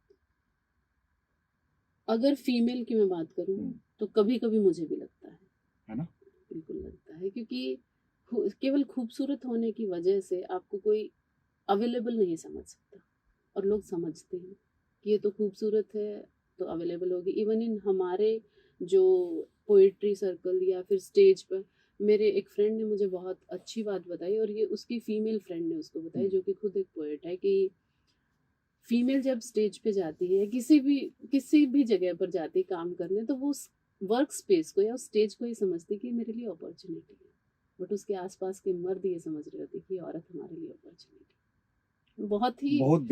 अगर फीमेल की मैं बात करूं तो कभी कभी मुझे भी लगता है ना, बिल्कुल लगता है, क्योंकि केवल खूबसूरत होने की वजह से आपको कोई अवेलेबल नहीं समझ सकता, और लोग समझते हैं कि ये तो खूबसूरत है तो अवेलेबल होगी। इवन इन हमारे जो पोइट्री सर्कल या फिर स्टेज पर, मेरे एक फ्रेंड ने मुझे बहुत अच्छी बात बताई, और ये उसकी फीमेल फ्रेंड ने उसको बताई जो कि खुद एक पोएट है, कि फीमेल जब स्टेज पे जाती है, किसी भी जगह पर जाती है काम करने, तो वो वर्क स्पेस को या उस स्टेज को ही समझती कि मेरे लिए अपॉर्चुनिटी है, बट उसके आसपास के मर्द ये समझ रहे होते कि औरत हमारे लिए अपॉर्चुनिटी। बहुत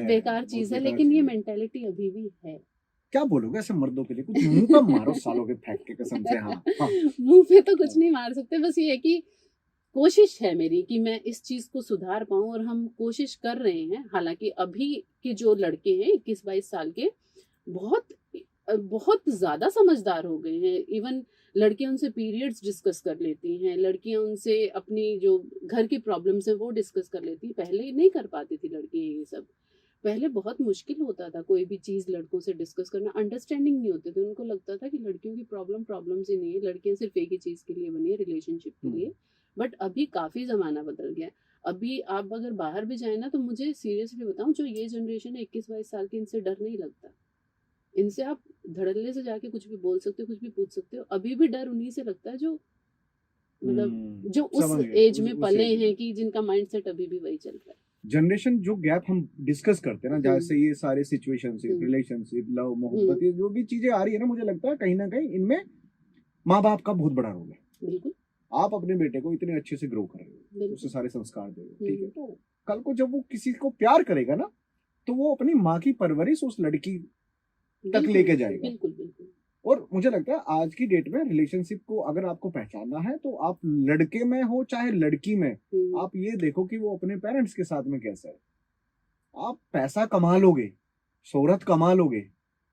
बेकार चीज है, लेकिन ये मेंटेलिटी अभी भी है। क्या बोलोगे ऐसे मर्दों के लिए? कुछ मुंह पे मारो सालों के फेंक के कसम से। हाँ मुंह पे तो कुछ नहीं मार सकते, बस ये है कि कोशिश है मेरी कि मैं इस चीज को सुधार पाऊं, और हम कोशिश कर रहे हैं। हालांकि अभी के जो लड़के हैं 21-22 साल के, बहुत बहुत ज्यादा समझदार हो गए हैं। इवन लड़कियां उनसे पीरियड्स डिस्कस कर लेती हैं, लड़कियां उनसे अपनी जो घर की प्रॉब्लम्स है वो डिस्कस कर लेती हैं। पहले नहीं कर पाती थी लड़कियां ये सब। पहले बहुत मुश्किल होता था कोई भी चीज लड़कों से डिस्कस करना, अंडरस्टैंडिंग नहीं होते थे। उनको लगता था कि लड़कियों की प्रॉब्लम्स ही नहीं है, लड़कियां सिर्फ एक ही चीज के लिए बनी है, रिलेशनशिप के लिए। बट अभी काफी जमाना बदल गया है। अभी आप अगर बाहर भी जाए ना, तो मुझे सीरियसली बताऊं, जो ये जनरेशन है 21-22 साल की, इनसे डर नहीं लगता। इनसे आप धड़ल्ले से जाके कुछ भी बोल सकते हो, कुछ भी पूछ सकते हो। अभी भी डर उन्हीं से लगता है जो मतलब जो उस समझ गए, एज में उस पले एज में। हैं, कि जिनका माइंडसेट अभी भी वही चल रहा है। जनरेशन जो गैप हम डिस्कस करते हैं ना, जैसे ये सारे सिचुएशनशिप, हम्म, रिलेशनशिप, लव, मोहब्बत, ये जो भी चीजें आ रही है ना, मुझे लगता है कहीं ना कहीं इनमें माँ बाप का बहुत बड़ा रोल है। बिल्कुल आप अपने बेटे को इतने अच्छे से ग्रो कर रहे हो, उसे बिल्कुल। सारे संस्कार दे रहे हो, ठीक है, तो कल को जब वो किसी को प्यार करेगा ना, तो वो अपनी माँ की परवरिश उस लड़की तक बिल्कुल लेके जाएगा। बिल्कुल बिल्कुल। और मुझे लगता है आज की डेट में रिलेशनशिप को अगर आपको पहचानना है, तो आप लड़के में हो चाहे लड़की में, आप ये देखो कि वो अपने पेरेंट्स के साथ में कैसा है। आप पैसा कमा लोगे, शोहरत कमा लोगे,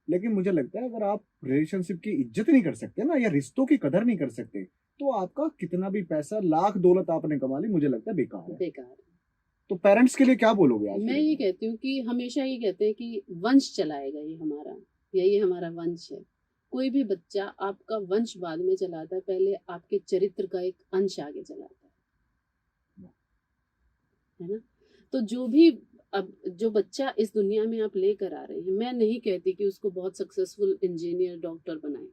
लेकिन मुझे लगता है अगर आप रिलेशनशिप की इज्जत नहीं कर सकते ना, या रिश्तों की कदर नहीं कर सकते, तो आपका कितना भी पैसा, लाख दौलत आपने कमा ली, मुझे लगता है बेकार है। बेकार है। तो पेरेंट्स के लिए क्या बोलोगे आज मैं के ये डेट कहती हूँ कि हमेशा ये कहते हैं कि वंश चलाएगा ये हमारा, या ये हमारा वंश है। कोई भी बच्चा आपका वंश बाद में चलाता है, पहले आपके चरित्र का एक अंश आगे चलाता है ना। तो जो भी अब जो बच्चा इस दुनिया में आप लेकर आ रहे हैं, मैं नहीं कहती कि उसको बहुत सक्सेसफुल इंजीनियर, डॉक्टर बनाए,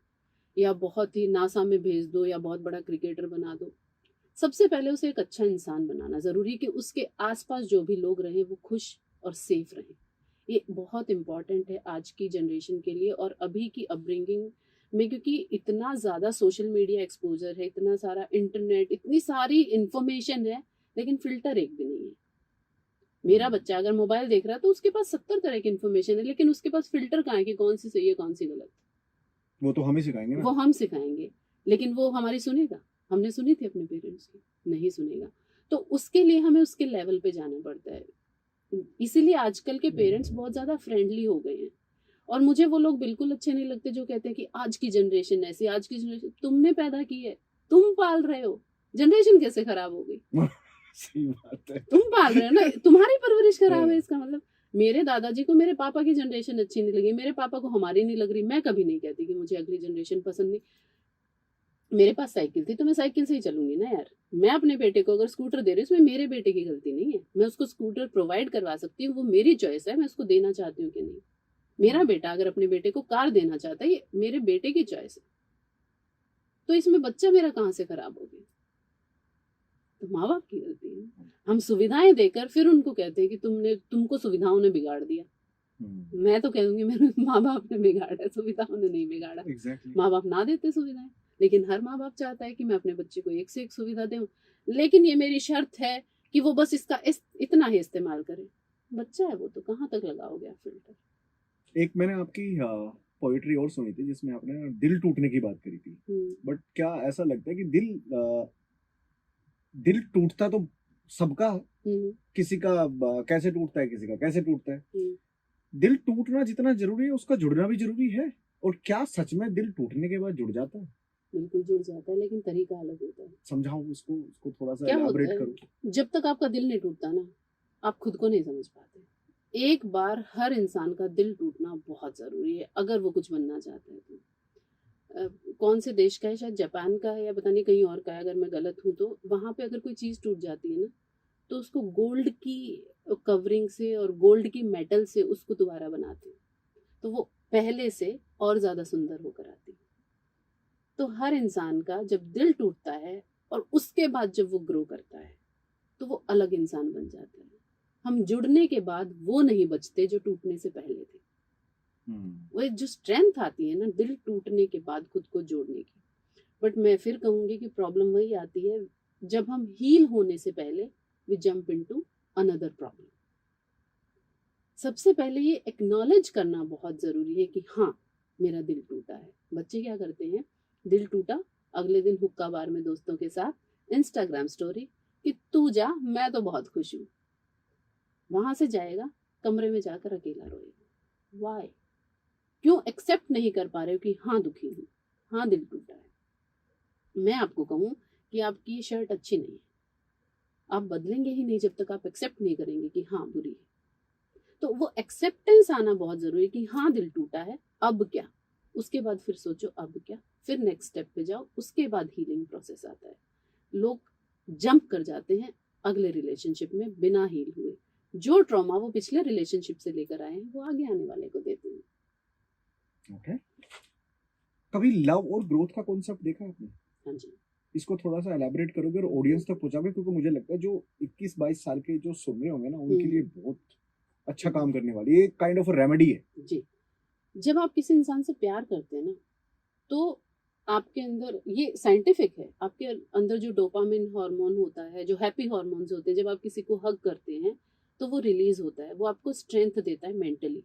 या बहुत ही नासा में भेज दो, या बहुत बड़ा क्रिकेटर बना दो। सबसे पहले उसे एक अच्छा इंसान बनाना जरूरी है, कि उसके आसपास जो भी लोग रहे वो खुश और सेफ रहें। ये बहुत इंपॉर्टेंट है आज की जनरेशन के लिए और अभी की अपब्रिंगिंग में, क्योंकि इतना ज़्यादा सोशल मीडिया एक्सपोजर है, इतना सारा इंटरनेट, इतनी सारी इंफॉर्मेशन है, लेकिन फिल्टर एक भी नहीं है। मेरा बच्चा अगर मोबाइल देख रहा है तो उसके पास 70 तरह की इंफॉर्मेशन है, लेकिन उसके पास फिल्टर कहाँ है कि कौन सी सही है, कौन सी गलत। वो तो हम ही सिखाएंगे वो ना। हम सिखाएंगे, लेकिन वो हमारी सुनेगा? हमने सुनी थी अपने पेरेंट्स की? नहीं सुनेगा। तो उसके लिए हमें उसके लेवल पे जाना पड़ता है। इसीलिए आजकल के पेरेंट्स बहुत ज्यादा फ्रेंडली हो गए हैं। और मुझे वो लोग बिल्कुल अच्छे नहीं लगते जो कहते हैं कि आज की जनरेशन ऐसी, आज की जनरेशन। तुमने पैदा की है, तुम पाल रहे हो, जनरेशन कैसे खराब हो गई? सही बात है। तुम पाल रहे हो ना, तुम्हारी परवरिश खराब है, इसका मतलब। मेरे दादाजी को मेरे पापा की जनरेशन अच्छी नहीं लगी, मेरे पापा को हमारी नहीं लग रही। मैं कभी नहीं कहती कि मुझे अगली जनरेशन पसंद नहीं। मेरे पास साइकिल थी तो मैं साइकिल से ही चलूंगी ना यार। मैं अपने बेटे को अगर स्कूटर दे रही हूँ, उसमें मेरे बेटे की गलती नहीं है। मैं उसको स्कूटर प्रोवाइड करवा सकती हूँ, वो मेरी चॉइस है, मैं उसको देना चाहती हूँ कि नहीं। मेरा बेटा अगर अपने बेटे को कार देना चाहता है, ये मेरे बेटे की चॉइस है। तो इसमें बच्चा मेरा कहाँ से खराब हो गया? तो माँ बाप की गलती है। हम सुविधाएं देकर फिर उनको कहते हैं कि तुमको सुविधाओं ने बिगाड़ दिया। मैं तो कहूंगी मेरे माँ बाप ने बिगाड़ा, सुविधाओं ने नहीं बिगाड़ा। एग्जैक्टली। माँ बाप ना देते सुविधाएं, लेकिन हर माँ बाप चाहता है कि मैं अपने बच्चे को एक से एक सुविधा दूं, लेकिन ये मेरी शर्त है कि वो बस इसका इतना ही इस्तेमाल करे। बच्चा है वो, तो कहाँ तक लगाओगे आप फिल्टर? एक मैंने आपकी पोइट्री और सुनी थी जिसमें आपने दिल टूटने की बात करी थी। बट क्या ऐसा लगता है कि दिल टूटता तो सबका है, किसी का कैसे टूटता है, किसी का कैसे टूटता है। दिल टूटना जितना जरूरी है, उसका जुड़ना भी जरूरी है। और क्या सच में दिल टूटने के बाद जुड़ जाता है? बिल्कुल जुड़ जाता है, लेकिन तरीका अलग होता है। समझाओ उसको थोड़ा सा क्या होता एलाबोरेट है, करो। जब तक आपका दिल नहीं टूटता ना, आप खुद को नहीं समझ पाते। एक बार हर इंसान का दिल टूटना बहुत जरूरी है अगर वो कुछ बनना चाहता है तो। कौन से देश का है, शायद जापान का है या पता नहीं कहीं और का है, अगर मैं गलत हूँ तो। वहां पे अगर कोई चीज टूट जाती है ना, तो उसको गोल्ड की कवरिंग से और गोल्ड की मेटल से उसको दोबारा बनाते हैं, तो वो पहले से और ज्यादा सुंदर होकर आती है। तो हर इंसान का जब दिल टूटता है और उसके बाद जब वो ग्रो करता है, तो वो अलग इंसान बन जाता है। हम जुड़ने के बाद वो नहीं बचते जो टूटने से पहले थे। वो एक जो स्ट्रेंथ आती है ना दिल टूटने के बाद खुद को जोड़ने की। बट मैं फिर कहूंगी कि प्रॉब्लम वही आती है जब हम हील होने से पहले we jump into another problem. सबसे पहले ये एक्नॉलेज करना बहुत जरूरी है कि हाँ, मेरा दिल टूटा है। बच्चे क्या करते हैं, दिल टूटा, अगले दिन हुक्का बार में दोस्तों के साथ इंस्टाग्राम स्टोरी कि तू जा, मैं तो बहुत खुश हूं। वहां से जाएगा, कमरे में जाकर अकेला रोएगा। वाई? क्यों एक्सेप्ट नहीं कर पा रहे हो कि हाँ दुखी हूँ, हाँ दिल टूटा है। मैं आपको कहूँ कि आपकी ये शर्ट अच्छी नहीं है, आप बदलेंगे ही नहीं जब तक आप एक्सेप्ट नहीं करेंगे कि हाँ बुरी है। तो वो एक्सेप्टेंस आना बहुत जरूरी है कि हाँ दिल टूटा है, अब क्या, उसके बाद फिर सोचो अब क्या, फिर नेक्स्ट स्टेप पे जाओ, उसके बाद हीलिंग प्रोसेस आता है। लोग जंप कर जाते हैं अगले रिलेशनशिप में बिना हील हुए। जो ट्रॉमा वो पिछले रिलेशनशिप से लेकर आए हैं वो आगे आने वाले को देते हैं। ओके, कभी लव और ग्रोथ का कॉन्सेप्ट देखा आपने? हाँ जी। इसको थोड़ा सा एलैबोरेट करोगे और ऑडियंस तक पहुंचाओगे, क्योंकि मुझे लगता है जो 21-22 साल के जो सुन रहे होंगे ना, उनके लिए बहुत अच्छा काम करने वाली है, एक काइंड ऑफ रेमेडी है। जी, जब आप किसी इंसान से प्यार करते हैं ना, तो आपके अंदर, ये साइंटिफिक है, आपके अंदर जो डोपामिन हार्मोन होता है, जो हैप्पी हार्मोन्स होते हैं, जब आप किसी को हग करते हैं तो वो रिलीज होता है, वो आपको स्ट्रेंथ देता है मेंटली।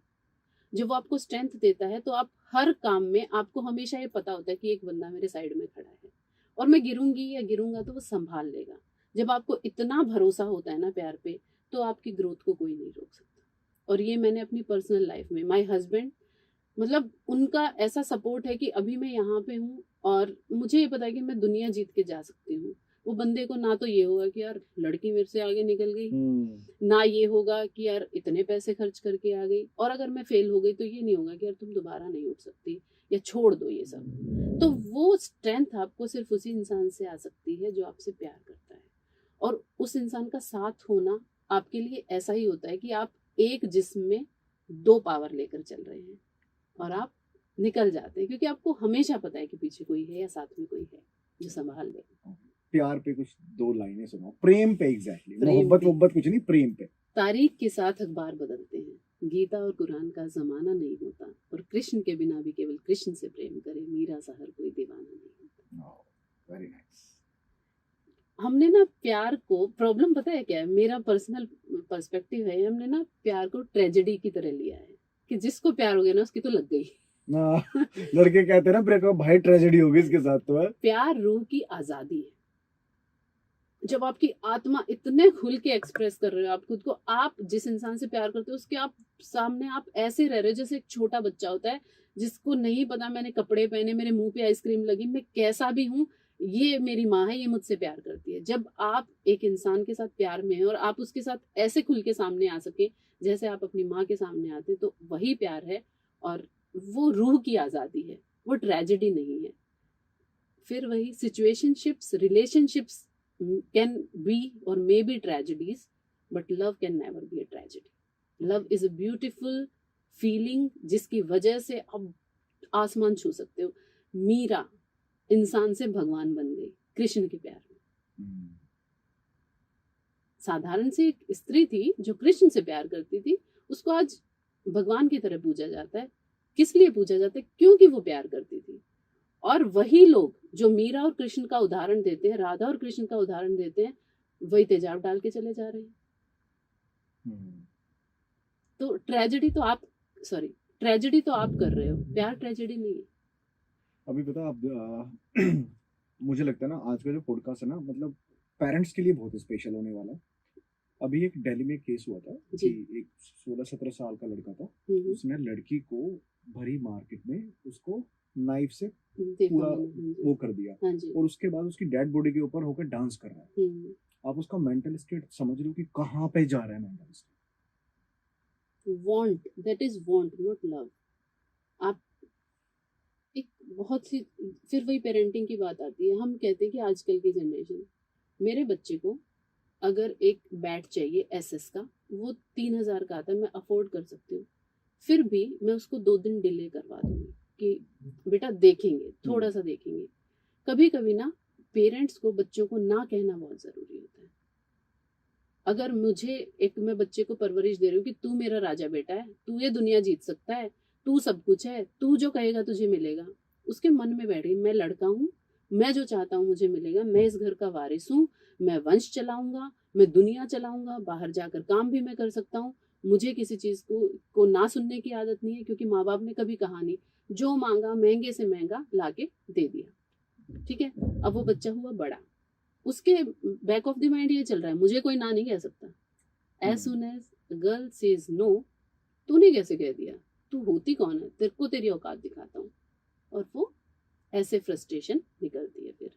जब वो आपको स्ट्रेंथ देता है तो आप हर काम में, आपको हमेशा ये पता होता है कि एक बंदा मेरे साइड में खड़ा है और मैं गिरूंगी या गिरूंगा तो वो संभाल लेगा। जब आपको इतना भरोसा होता है ना प्यार पे, तो आपकी ग्रोथ को कोई नहीं रोक सकता। और ये मैंने अपनी पर्सनल लाइफ में, माय हस्बैंड, मतलब उनका ऐसा सपोर्ट है कि अभी मैं यहाँ पे हूँ और मुझे ये पता है कि मैं दुनिया जीत के जा सकती हूँ। वो बंदे को ना तो ये होगा कि यार लड़की मेरे से आगे निकल गई, ना ये होगा कि यार इतने पैसे खर्च करके आ गई, और अगर मैं फेल हो गई तो ये नहीं होगा कि यार तुम दोबारा नहीं उठ सकती या छोड़ दो ये सब। तो वो स्ट्रेंथ आपको सिर्फ उसी इंसान से आ सकती है जो आपसे प्यार करता है। और उस इंसान का साथ होना आपके लिए ऐसा ही होता है कि आप एक जिस्म में 2 पावर लेकर चल रहे हैं और आप निकल जाते हैं, क्योंकि आपको हमेशा पता है कि पीछे कोई है या साथ में कोई है जो संभाल लेगा। प्यार पे कुछ 2 लाइनें सुनाओ, प्रेम पे। एग्जैक्टली, प्रेम मोहब्बत पे। वोहब्बत कुछ नहीं, प्रेम पे। तारीख के साथ अखबार बदलते हैं, गीता और कुरान का जमाना नहीं होता, और कृष्ण के बिना भी केवल कृष्ण से प्रेम करे, मीरा सा हर कोई दीवाना नहीं होता। Very nice. हमने ना प्यार को, प्रॉब्लम पता है क्या है, मेरा पर्सनल पर्सपेक्टिव है, हमने ना प्यार को ट्रेजेडी की तरह लिया है कि जिसको प्यार हो गया ना उसकी तो लग गई। लड़के कहते हैं ना ब्रेकअप भाई ट्रेजेडी होगी इसके साथ तो है। प्यार रूह की आजादी है। जब आपकी आत्मा इतने खुल के एक्सप्रेस कर रहे हो आप खुद को, आप जिस इंसान से प्यार करते हो उसके आप सामने आप ऐसे रह रहे हो जैसे एक छोटा बच्चा होता है जिसको नहीं पता मैंने कपड़े पहने, मेरे मुंह पे आइसक्रीम लगी, मैं कैसा भी हूँ, ये मेरी माँ है, ये मुझसे प्यार करती है। जब आप एक इंसान के साथ प्यार में हैं और आप उसके साथ ऐसे खुल के सामने आ सके जैसे आप अपनी माँ के सामने आते हैं, तो वही प्यार है और वो रूह की आजादी है, वो ट्रेजेडी नहीं है। फिर वही situationships, relationships can be or may be tragedies, but love can never be a tragedy. Love is a beautiful feeling जिसकी वजह से आप आसमान छू सकते हो। मीरा इंसान से भगवान बन गई कृष्ण के प्यार में। साधारण सी एक स्त्री थी जो कृष्ण से प्यार करती थी, उसको आज भगवान की तरह पूजा जाता है। किस लिए पूजा जाता है? क्योंकि वो प्यार करती थी। और वही लोग जो मीरा और कृष्ण का उदाहरण देते हैं, राधा और कृष्ण का उदाहरण देते हैं, वही तेजाब डाल के चले जा रहे हैं। तो ट्रेजेडी तो आप कर रहे हो, प्यार ट्रेजेडी नहीं है। अभी पता आप मुझे लगता है ना आज का जो पॉडकास्ट है ना, मतलब पेरेंट्स के लिए बहुत स्पेशल होने वाला है। अभी एक दिल्ली में केस हुआ था कि एक 16-17 साल का लड़का था, उसने लड़की को भरी मार्केट में उसको नाइफ से पूरा वो कर दिया, और उसके बाद उसकी डेड बॉडी के ऊपर होकर डांस कर रहा है। आप उसका मेंटल स्टेट समझ रहे हो कि कहाँ पे जा रहा है mental state. Want, that is want, not love. आप एक बहुत सी, फिर वही पेरेंटिंग की बात आती है। हम कहते हैं कि आजकल की जनरेशन, मेरे बच्चे को अगर एक बैट चाहिए एसएस का, वो 3000 का आता है, मैं अफोर्ड कर सकती हूँ, फिर भी मैं उसको 2 दिन डिले करवा दूंगी कि बेटा देखेंगे, थोड़ा सा देखेंगे। कभी कभी ना पेरेंट्स को बच्चों को ना कहना बहुत जरूरी होता है। अगर मैं बच्चे को परवरिश दे रही हूँ कि तू मेरा राजा बेटा है, तू ये दुनिया जीत सकता है, तू सब कुछ है, तू जो कहेगा तुझे मिलेगा, उसके मन में बैठ गई मैं लड़का हूँ, मैं जो चाहता हूँ मुझे मिलेगा, मैं इस घर का वारिस हूँ, मैं वंश चलाऊंगा, मैं दुनिया चलाऊंगा, बाहर जाकर काम भी मैं कर सकता हूँ, मुझे किसी चीज को ना सुनने की आदत नहीं है, क्योंकि माँ बाप ने कभी कहा नहीं, जो मांगा महंगे से महंगा लाके दे दिया। ठीक है, अब वो बच्चा हुआ बड़ा, उसके बैक ऑफ द माइंड ये चल रहा है मुझे कोई ना नहीं कह सकता। As soon as girl says no, तूने कैसे कह दिया, तू होती कौन है, तेरे को तेरी औकात दिखाता हूँ। और वो ऐसे फ्रस्ट्रेशन निकलती है फिर।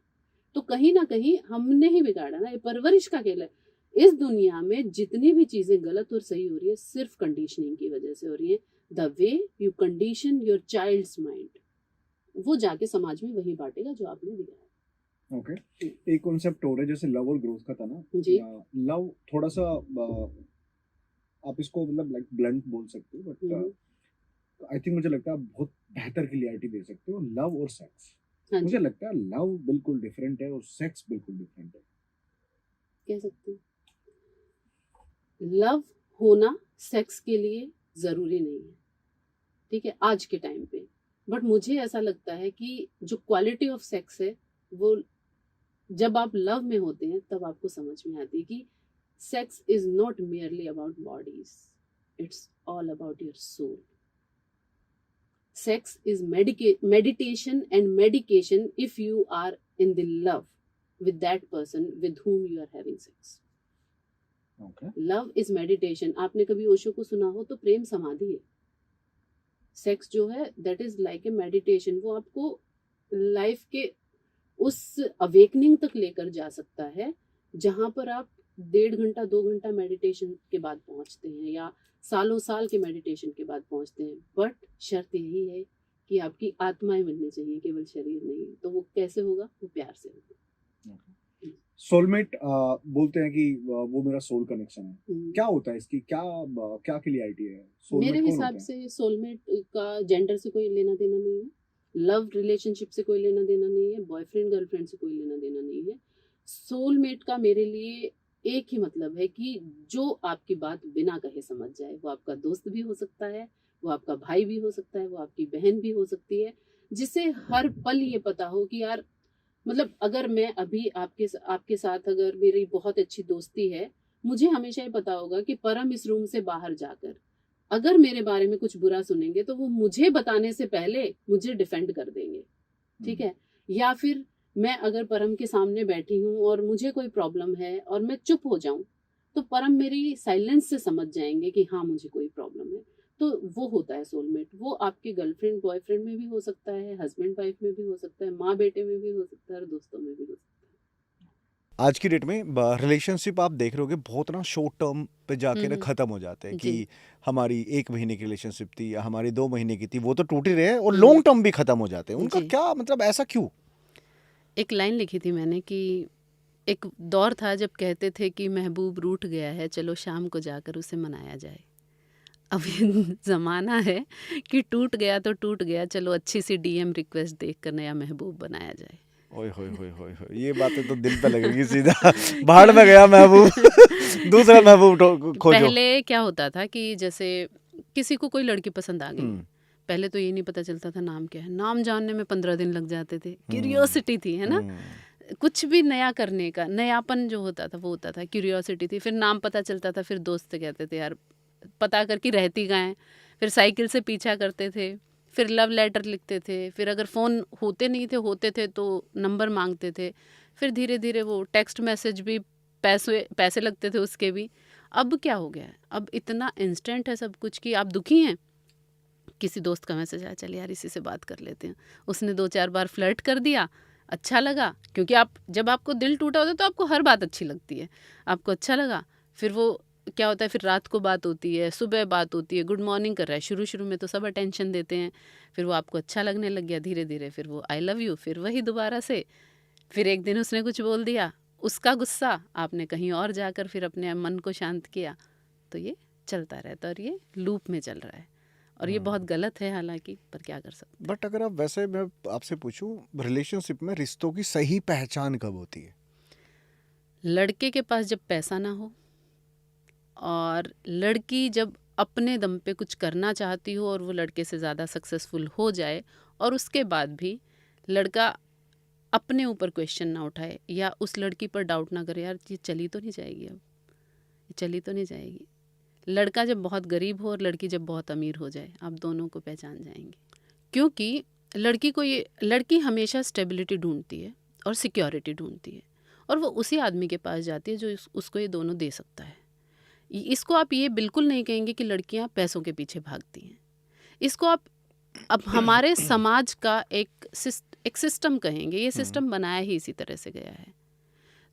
तो कहीं ना कहीं हमने ही बिगाड़ा ना, ये परवरिश का खेल है। इस दुनिया में जितनी भी चीजें गलत और सही हो रही है सिर्फ कंडीशनिंग की वजह से हो रही है। The way you condition your child's mind, वो जाके समाज में वही बांटेगा जो आपने दिया है। ओके, एक कॉन्सेप्ट और है जैसे लव और ग्रोथ का था ना जी। लव थोड़ा सा आप इसको मतलब लाइक ब्लंट बोल सकते हो, बट आई थिंक मुझे लगता है आप बहुत बेहतर क्लियरिटी दे सकते हो। लव और सेक्स, हाँ मुझे जी, लगता है लव बिल्कुल डिफरेंट है और सेक्स बिल्कुल डिफरेंट है। कह सकते हैं। लव होना सेक्स के लिए जरूरी नहीं है, ठीक है, आज के टाइम पे। बट मुझे ऐसा लगता है कि जो क्वालिटी ऑफ सेक्स है वो जब आप लव में होते हैं तब आपको समझ में आती है कि sex is not merely about bodies, it's all about your soul. Sex is meditation and medication if you are in the love with that person with whom you are having sex. Okay, Love is meditation. आपने कभी ओशो को सुना हो तो प्रेम समाधि है। Sex जो है that is like a meditation, वो आपको लाइफ के उस अवेकनिंग तक लेकर जा सकता है जहां पर आप 1.5 घंटा 2 घंटा मेडिटेशन के बाद पहुंचते हैं या सालों साल के मेडिटेशन के बाद पहुंचते हैं। बट शर्त यही है कि आपकी आत्माएं मिलनी चाहिए, केवल शरीर नहीं। तो वो कैसे होगा? वो प्यार से होगा। सोलमेट बोलते हैं कि वो मेरा सोल कनेक्शन है। हम्म। क्या होता है इसकी, क्या क्या क्लियरिटी है? मेरे सोलमेट कौन हिसाब होता है? से सोलमेट का जेंडर से कोई लेना देना नहीं है, लव रिलेशनशिप से कोई लेना देना नहीं है, बॉयफ्रेंड गर्लफ्रेंड से कोई लेना देना नहीं है। सोलमेट का मेरे लिए एक ही मतलब है कि जो आपकी बात बिना कहे समझ जाए। वो आपका दोस्त भी हो सकता है, वो आपका भाई भी हो सकता है, वो आपकी बहन भी हो सकती है, जिसे हर पल ये पता हो कि यार, मतलब अगर मैं अभी आपके साथ अगर मेरी बहुत अच्छी दोस्ती है, मुझे हमेशा ये पता होगा कि परम इस रूम से बाहर जाकर अगर मेरे बारे में कुछ बुरा सुनेंगे तो वो मुझे बताने से पहले मुझे डिफेंड कर देंगे, ठीक है। या फिर मैं अगर परम के सामने बैठी हूँ और मुझे कोई प्रॉब्लम है और मैं चुप हो जाऊं तो परम मेरी साइलेंस से समझ जाएंगे कि हाँ मुझे कोई प्रॉब्लम है। तो वो होता है सोलमेट। वो आपके गर्लफ्रेंड बॉयफ्रेंड में भी हो सकता है, हस्बैंड वाइफ में भी हो सकता है, माँ बेटे में भी हो सकता है और दोस्तों में भी हो सकता है। आज की डेट में रिलेशनशिप आप देख रहे होगे बहुत ना शॉर्ट टर्म पे जाके ना खत्म हो जाते हैं जी। कि हमारी 1 महीने की रिलेशनशिप थी या हमारी 2 महीने की थी, वो तो टूट ही रहे हैं और हम्म। लॉन्ग टर्म भी खत्म हो जाते हैं। उनका जी। क्या मतलब, ऐसा क्यों? एक लाइन लिखी थी मैंने कि एक दौर था जब कहते थे कि महबूब रूठ गया है, चलो शाम को जाकर उसे मनाया जाए। अब ये ज़माना है कि टूट गया तो टूट गया, चलो अच्छी सी डीएम रिक्वेस्ट देखकर नया महबूब बनाया जाए। ओए होए होए होए होए, ये बातें तो दिल पे लगेगी सीधा। भाड़ में गया महबूब, दूसरा महबूब खोजो। पहले क्या होता था कि जैसे किसी को कोई लड़की पसंद आ गई, हम्म, पहले तो ये नहीं पता चलता था नाम क्या है, नाम जानने में 15 दिन लग जाते थे। क्यूरियोसिटी थी, है ना, कुछ भी नया करने का नयापन जो होता था वो होता था, क्यूरियोसिटी थी। फिर नाम पता चलता था, फिर दोस्त कहते थे यार पता करके रहती कहाँ है। फिर साइकिल से पीछा करते थे, फिर लव लेटर लिखते थे, फिर अगर फ़ोन होते थे तो नंबर मांगते थे। फिर धीरे धीरे वो टेक्स्ट मैसेज भी पैसे लगते थे उसके भी। अब क्या हो गया है, अब इतना इंस्टेंट है सब कुछ कि आप दुखी हैं, किसी दोस्त का मैसेज आया, चल यार इसी से बात कर लेते हैं, उसने 2-4 बार फ्लर्ट कर दिया, अच्छा लगा, क्योंकि आप जब आपको दिल टूटा होता है तो आपको हर बात अच्छी लगती है, आपको अच्छा लगा। फिर वो क्या होता है, फिर रात को बात होती है, सुबह बात होती है, गुड मॉर्निंग कर रहा है, शुरू में तो सब अटेंशन देते हैं, फिर वो आपको अच्छा लगने लग गया, धीरे धीरे फिर वो आई लव यू, फिर वही दोबारा से, फिर एक दिन उसने कुछ बोल दिया, उसका गुस्सा आपने कहीं और जाकर फिर अपने मन को शांत किया। तो ये चलता रहता है और ये लूप में चल रहा है और ये बहुत गलत है हालांकि, पर क्या कर सकते हैं। बट अगर आप वैसे, मैं आपसे पूछूं, रिलेशनशिप में रिश्तों की सही पहचान कब होती है? लड़के के पास जब पैसा ना हो और लड़की जब अपने दम पे कुछ करना चाहती हो और वो लड़के से ज़्यादा सक्सेसफुल हो जाए और उसके बाद भी लड़का अपने ऊपर क्वेश्चन ना उठाए या उस लड़की पर डाउट ना करे, यार ये चली तो नहीं जाएगी, अब ये चली तो नहीं जाएगी। लड़का जब बहुत गरीब हो और लड़की जब बहुत अमीर हो जाए, आप दोनों को पहचान जाएंगे, क्योंकि लड़की हमेशा स्टेबिलिटी ढूंढती है और सिक्योरिटी ढूंढती है और वो उसी आदमी के पास जाती है जो उसको ये दोनों दे सकता है। इसको आप ये बिल्कुल नहीं कहेंगे कि लड़कियां पैसों के पीछे भागती हैं। इसको आप अब हमारे समाज का एक सिस्टम कहेंगे, ये सिस्टम बनाया ही इसी तरह से गया है।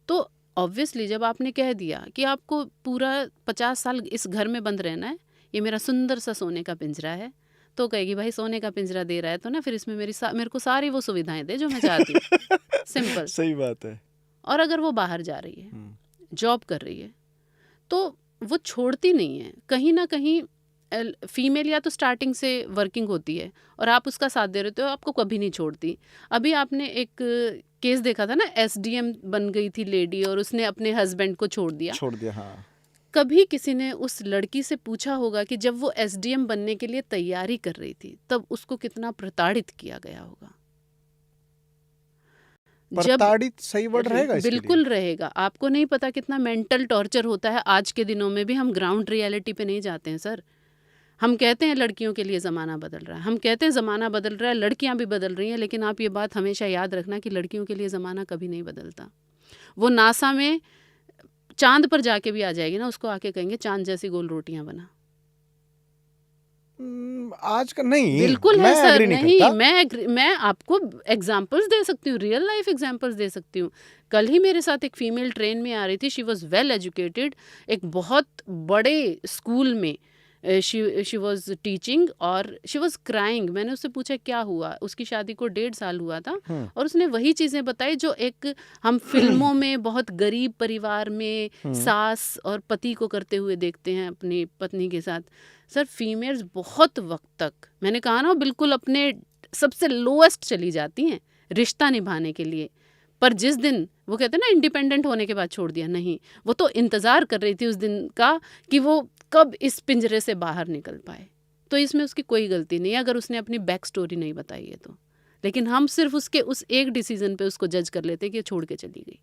तो ऑब्वियसली जब आपने कह दिया कि आपको पूरा 50 साल इस घर में बंद रहना है, ये मेरा सुंदर सा सोने का पिंजरा है, तो कहेगी भाई सोने का पिंजरा दे रहा है तो ना फिर इसमें मेरे को सारी वो सुविधाएं दे जो मैं चाहती हूँ। सिंपल। सही बात है। और अगर वो बाहर जा रही है, जॉब कर रही है, तो वो छोड़ती नहीं है। कहीं ना कहीं फीमेल या तो स्टार्टिंग से वर्किंग होती है और आप उसका साथ दे रहे हो, आपको कभी नहीं छोड़ती। अभी आपने एक केस देखा था ना, एसडीएम बन गई थी लेडी और उसने अपने हस्बैंड को छोड़ दिया। हाँ। कभी किसी ने उस लड़की से पूछा होगा कि जब वो एसडीएम बनने के लिए तैयारी कर रही थी तब उसको कितना प्रताड़ित किया गया होगा? प्रताड़ित सही वर्ड रहेगा इसके लिए? बिल्कुल रहेगा। आपको नहीं पता कितना मेंटल टॉर्चर होता है। आज के दिनों में भी हम ग्राउंड रियलिटी पे नहीं जाते हैं सर। हम कहते हैं लड़कियों के लिए ज़माना बदल रहा है, हम कहते हैं ज़माना बदल रहा है, लड़कियां भी बदल रही हैं, लेकिन आप ये बात हमेशा याद रखना कि लड़कियों के लिए ज़माना कभी नहीं बदलता। वो नासा में चांद पर जाके भी आ जाएगी ना, उसको आके कहेंगे चांद जैसी गोल रोटियां बना। आज का नहीं, बिल्कुल मैं है सर। agree नहीं, करता। मैं आपको एग्जांपल्स दे सकती हूँ, रियल लाइफ एग्जांपल्स दे सकती हूँ। कल ही मेरे साथ एक फीमेल ट्रेन में आ रही थी, शी वाज वेल एजुकेटेड, एक बहुत बड़े स्कूल में शी वाज टीचिंग और शी वाज क्राइंग। मैंने उससे पूछा क्या हुआ, उसकी शादी को 1.5 साल हुआ था और उसने वही चीज़ें बताई जो एक हम फिल्मों में बहुत गरीब परिवार में सास और पति को करते हुए देखते हैं अपनी पत्नी के साथ। सर फीमेल्स बहुत वक्त तक, मैंने कहा ना, बिल्कुल अपने सबसे लोएस्ट चली जाती हैं रिश्ता निभाने के लिए, पर जिस दिन वो कहते हैं ना इंडिपेंडेंट होने के बाद छोड़ दिया, नहीं, वो तो इंतज़ार कर रही थी उस दिन का कि वो कब इस पिंजरे से बाहर निकल पाए। तो इसमें उसकी कोई गलती नहीं है अगर उसने अपनी बैक स्टोरी नहीं बताई है तो। लेकिन हम सिर्फ उसके उस एक डिसीजन पे उसको जज कर लेते हैं कि छोड़ के चली गई,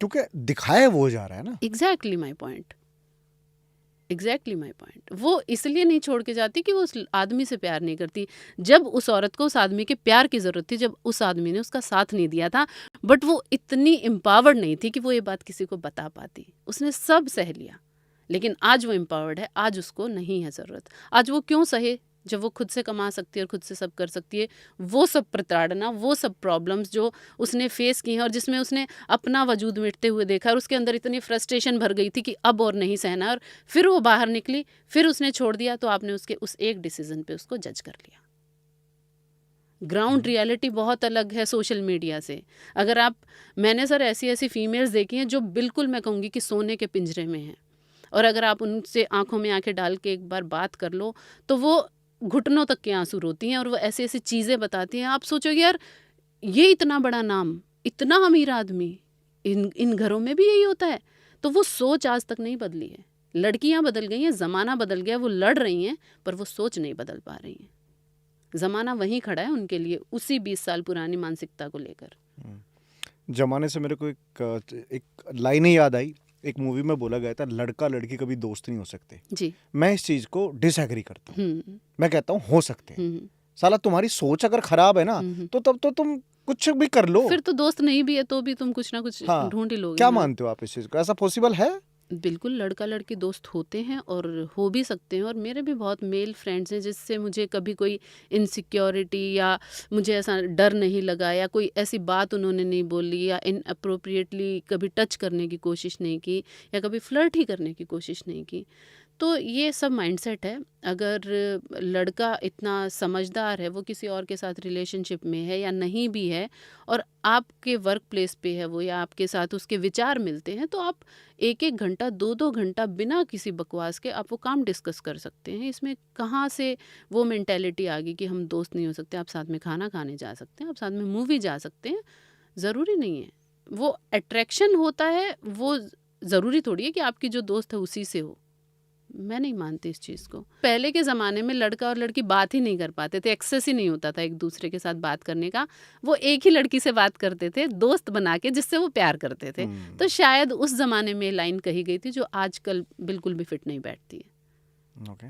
क्योंकि दिखाया वो जा रहा है ना। Exactly my point. वो इसलिए नहीं छोड़ के जाती कि वो उस आदमी से प्यार नहीं करती। जब उस औरत को उस आदमी के प्यार की ज़रूरत थी, जब उस आदमी ने उसका साथ नहीं दिया था, बट वो इतनी एम्पावर्ड नहीं थी कि वो ये बात किसी को बता पाती। उसने सब सह लिया, लेकिन आज वो एम्पावर्ड है, आज उसको नहीं है ज़रूरत। आज वो क्यों सहे जब वो खुद से कमा सकती है और खुद से सब कर सकती है? वो सब प्रताड़ना, वो सब प्रॉब्लम्स जो उसने फेस की हैं और जिसमें उसने अपना वजूद मिटते हुए देखा और उसके अंदर इतनी फ्रस्ट्रेशन भर गई थी कि अब और नहीं सहना, और फिर वो बाहर निकली, फिर उसने छोड़ दिया, तो आपने उसके उस एक डिसीजन पे उसको जज कर लिया। ग्राउंड रियलिटी बहुत अलग है सोशल मीडिया से। अगर आप, मैंने सर ऐसी ऐसी फीमेल्स देखी हैं जो बिल्कुल मैं कहूँगी कि सोने के पिंजरे में हैं, और अगर आप उनसे आंखों में आंखें डाल के एक बार बात कर लो तो वो घुटनों तक के आंसू रोती हैं और वो ऐसी ऐसी चीज़ें बताती हैं। आप सोचोगे यार ये इतना बड़ा नाम, इतना अमीर आदमी, इन घरों में भी यही होता है। तो वो सोच आज तक नहीं बदली है। लड़कियां बदल गई हैं, ज़माना बदल गया, वो लड़ रही हैं पर वो सोच नहीं बदल पा रही हैं। ज़माना वहीं खड़ा है उनके लिए, उसी 20 साल पुरानी मानसिकता को लेकर। जमाने से मेरे को एक लाइन ही याद आई, एक मूवी में बोला गया था लड़का लड़की कभी दोस्त नहीं हो सकते जी। मैं इस चीज को डिसएग्री करता हूँ। मैं कहता हूँ हो सकते हैं। साला तुम्हारी सोच अगर खराब है ना तो तब तो तुम कुछ भी कर लो, फिर तो दोस्त नहीं भी है तो भी तुम कुछ ना कुछ ढूंढ ही लोगे। क्या मानते हो आप इस चीज को, ऐसा पॉसिबल है? बिल्कुल, लड़का लड़की दोस्त होते हैं और हो भी सकते हैं, और मेरे भी बहुत मेल फ्रेंड्स हैं जिससे मुझे कभी कोई इनसिक्योरिटी या मुझे ऐसा डर नहीं लगा, या कोई ऐसी बात उन्होंने नहीं बोली, या इनअप्रोप्रिएटली कभी टच करने की कोशिश नहीं की, या कभी फ्लर्ट ही करने की कोशिश नहीं की। तो ये सब माइंडसेट है। अगर लड़का इतना समझदार है, वो किसी और के साथ रिलेशनशिप में है या नहीं भी है, और आपके वर्क प्लेस पे है वो, या आपके साथ उसके विचार मिलते हैं, तो आप 1-1 घंटा 2-2 घंटा बिना किसी बकवास के आप वो काम डिस्कस कर सकते हैं। इसमें कहाँ से वो मेंटेलिटी आ गई कि हम दोस्त नहीं हो सकते? आप साथ में खाना खाने जा सकते हैं, आप साथ में मूवी जा सकते हैं, ज़रूरी नहीं है। वो अट्रैक्शन होता है, वो ज़रूरी थोड़ी है कि आपकी जो दोस्त है उसी से हो। मैं नहीं मानती इस चीज़ को। पहले के ज़माने में लड़का और लड़की बात ही नहीं कर पाते थे, एक्सेस ही नहीं होता था एक दूसरे के साथ बात करने का। वो एक ही लड़की से बात करते थे दोस्त बना के, जिससे वो प्यार करते थे। तो शायद उस ज़माने में लाइन कही गई थी जो आजकल बिल्कुल भी फिट नहीं बैठती है। ओके।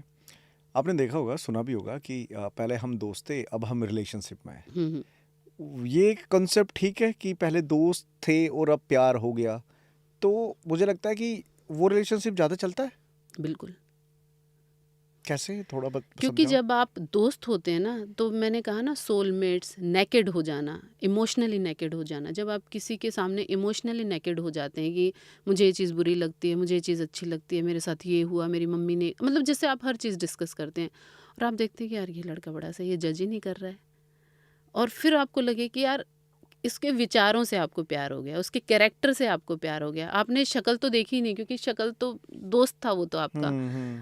आपने देखा होगा, सुना भी होगा कि पहले हम दोस्त थे, अब हम रिलेशनशिप में हैं। ये कंसेप्ट ठीक है कि पहले दोस्त थे और अब प्यार हो गया? तो मुझे लगता है कि वो रिलेशनशिप ज़्यादा चलता है। बिल्कुल, कैसे, थोड़ा बहुत क्योंकि समझाओ। जब आप दोस्त होते हैं ना, तो मैंने कहा ना, सोलमेट्स, नेकेड हो जाना, इमोशनली नेकेड हो जाना। जब आप किसी के सामने इमोशनली नेकेड हो जाते हैं कि मुझे ये चीज़ बुरी लगती है, मुझे ये चीज़ अच्छी लगती है, मेरे साथ ये हुआ, मेरी मम्मी ने, मतलब जैसे आप हर चीज़ डिस्कस करते हैं और आप देखते हैं कि यार ये लड़का बड़ा सही है, जज ही नहीं कर रहा है, और फिर आपको लगे कि यार इसके विचारों से आपको प्यार हो गया, उसके कैरेक्टर से आपको प्यार हो गया। आपने शक्ल तो देखी नहीं, क्योंकि शक्ल तो दोस्त था वो तो आपका,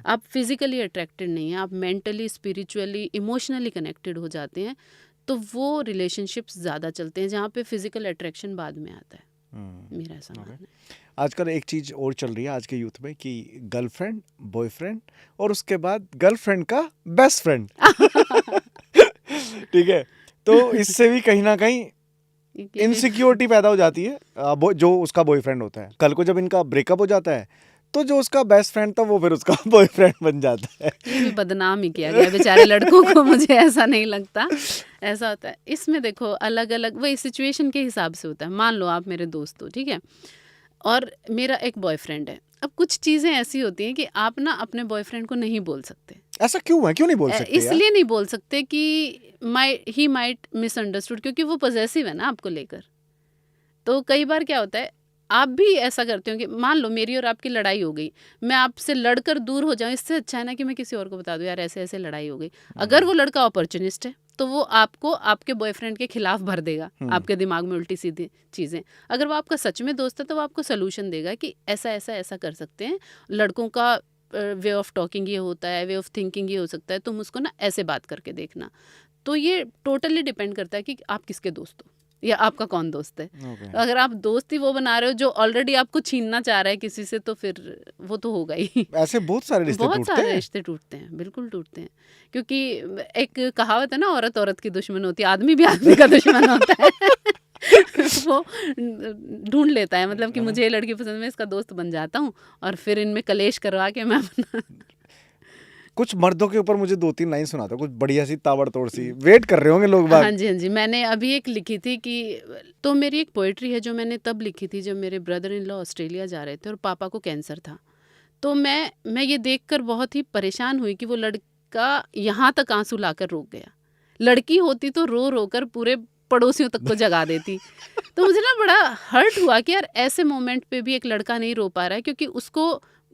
आप फिजिकली अट्रैक्टेड नहीं हैं, आप मेंटली, स्पिरिचुअली, इमोशनली कनेक्टेड हो जाते हैं। तो वो रिलेशनशिप्स ज़्यादा चलते हैं जहाँ पे फिजिकल अट्रैक्शन बाद में आता है। मेरा ऐसा मानना है। आजकल एक चीज और चल रही है आज के यूथ में कि गर्लफ्रेंड, बॉयफ्रेंड और उसके बाद गर्लफ्रेंड का बेस्ट फ्रेंड। ठीक है, तो इससे भी कहीं ना कहीं इनसिक्योरिटी पैदा हो जाती है जो उसका बॉयफ्रेंड होता है। कल को जब इनका ब्रेकअप हो जाता है तो जो उसका बेस्ट फ्रेंड था वो फिर उसका बॉयफ्रेंड बन जाता है। ये भी बदनाम ही किया गया बेचारे लड़कों को, मुझे ऐसा नहीं लगता। ऐसा होता है इसमें, देखो अलग अलग वही सिचुएशन के हिसाब से होता है। मान लो आप मेरे दोस्त हो, ठीक है, और मेरा एक बॉयफ्रेंड है। अब कुछ चीज़ें ऐसी होती हैं कि आप ना अपने बॉयफ्रेंड को नहीं बोल सकते। ऐसा क्यों है, क्यों नहीं बोल सकते यार? इसलिए नहीं बोल सकते कि ही माइट मिसअंडरस्टूड, क्योंकि वो पॉसेसिव है ना आपको लेकर। तो कई बार क्या होता है, आप भी ऐसा करते हो कि मान लो मेरी और आपकी लड़ाई हो गई, मैं आपसे लड़कर दूर हो जाऊं, इससे अच्छा है ना कि मैं किसी और को बता दूं यार ऐसे ऐसे लड़ाई हो गई। अगर वो लड़का अपॉर्चुनिस्ट है तो वो आपको आपके बॉयफ्रेंड के खिलाफ भर देगा, आपके दिमाग में उल्टी सीधी चीज़ें। अगर वो आपका सच में दोस्त है तो वो आपको सोल्यूशन देगा कि ऐसा ऐसा ऐसा कर सकते हैं, लड़कों का वे ऑफ टॉकिंग ये होता है, वे ऑफ थिंकिंग ये हो सकता है, तुम उसको ना ऐसे बात करके देखना। तो ये टोटली डिपेंड करता है कि आप किसके दोस्त हो या आपका कौन दोस्त है। अगर आप दोस्त ही वो बना रहे हो जो ऑलरेडी आपको छीनना चाह रहा है किसी से, तो फिर वो तो होगा ही। ऐसे बहुत सारे रिश्ते बहुत टूटते सारे हैं। रिश्ते टूटते हैं, बिल्कुल टूटते हैं। क्योंकि एक कहावत है ना, औरत औरत की दुश्मन होती है, आदमी भी आदमी का दुश्मन होता है। वो ढूंढ लेता है, मतलब कि मुझे ये लड़की पसंद है, इसका दोस्त बन जाता हूँ और फिर इनमें कलेश करवा के मैं अपना कुछ मर्दों के ऊपर मुझे 2-3 लाइन सुनाता, कुछ बढ़िया सी ताबड़तोड़ सी, वेट कर रहे होंगे लोग बाग। हाँ जी, हाँ जी, मैंने अभी एक लिखी थी कि, तो मेरी एक पोइट्री है जो मैंने तब लिखी थी जब मेरे ब्रदर इन लॉ ऑस्ट्रेलिया जा रहे थे और पापा को कैंसर था। तो मैं ये देखकर बहुत ही परेशान हुई कि वो लड़का यहाँ तक आंसू लाकर रोक गया। लड़की होती तो रो रो कर पूरे पड़ोसियों तक को जगा देती। तो मुझे ना बड़ा हर्ट हुआ कि यार ऐसे मोमेंट पे भी एक लड़का नहीं रो पा रहा है, क्योंकि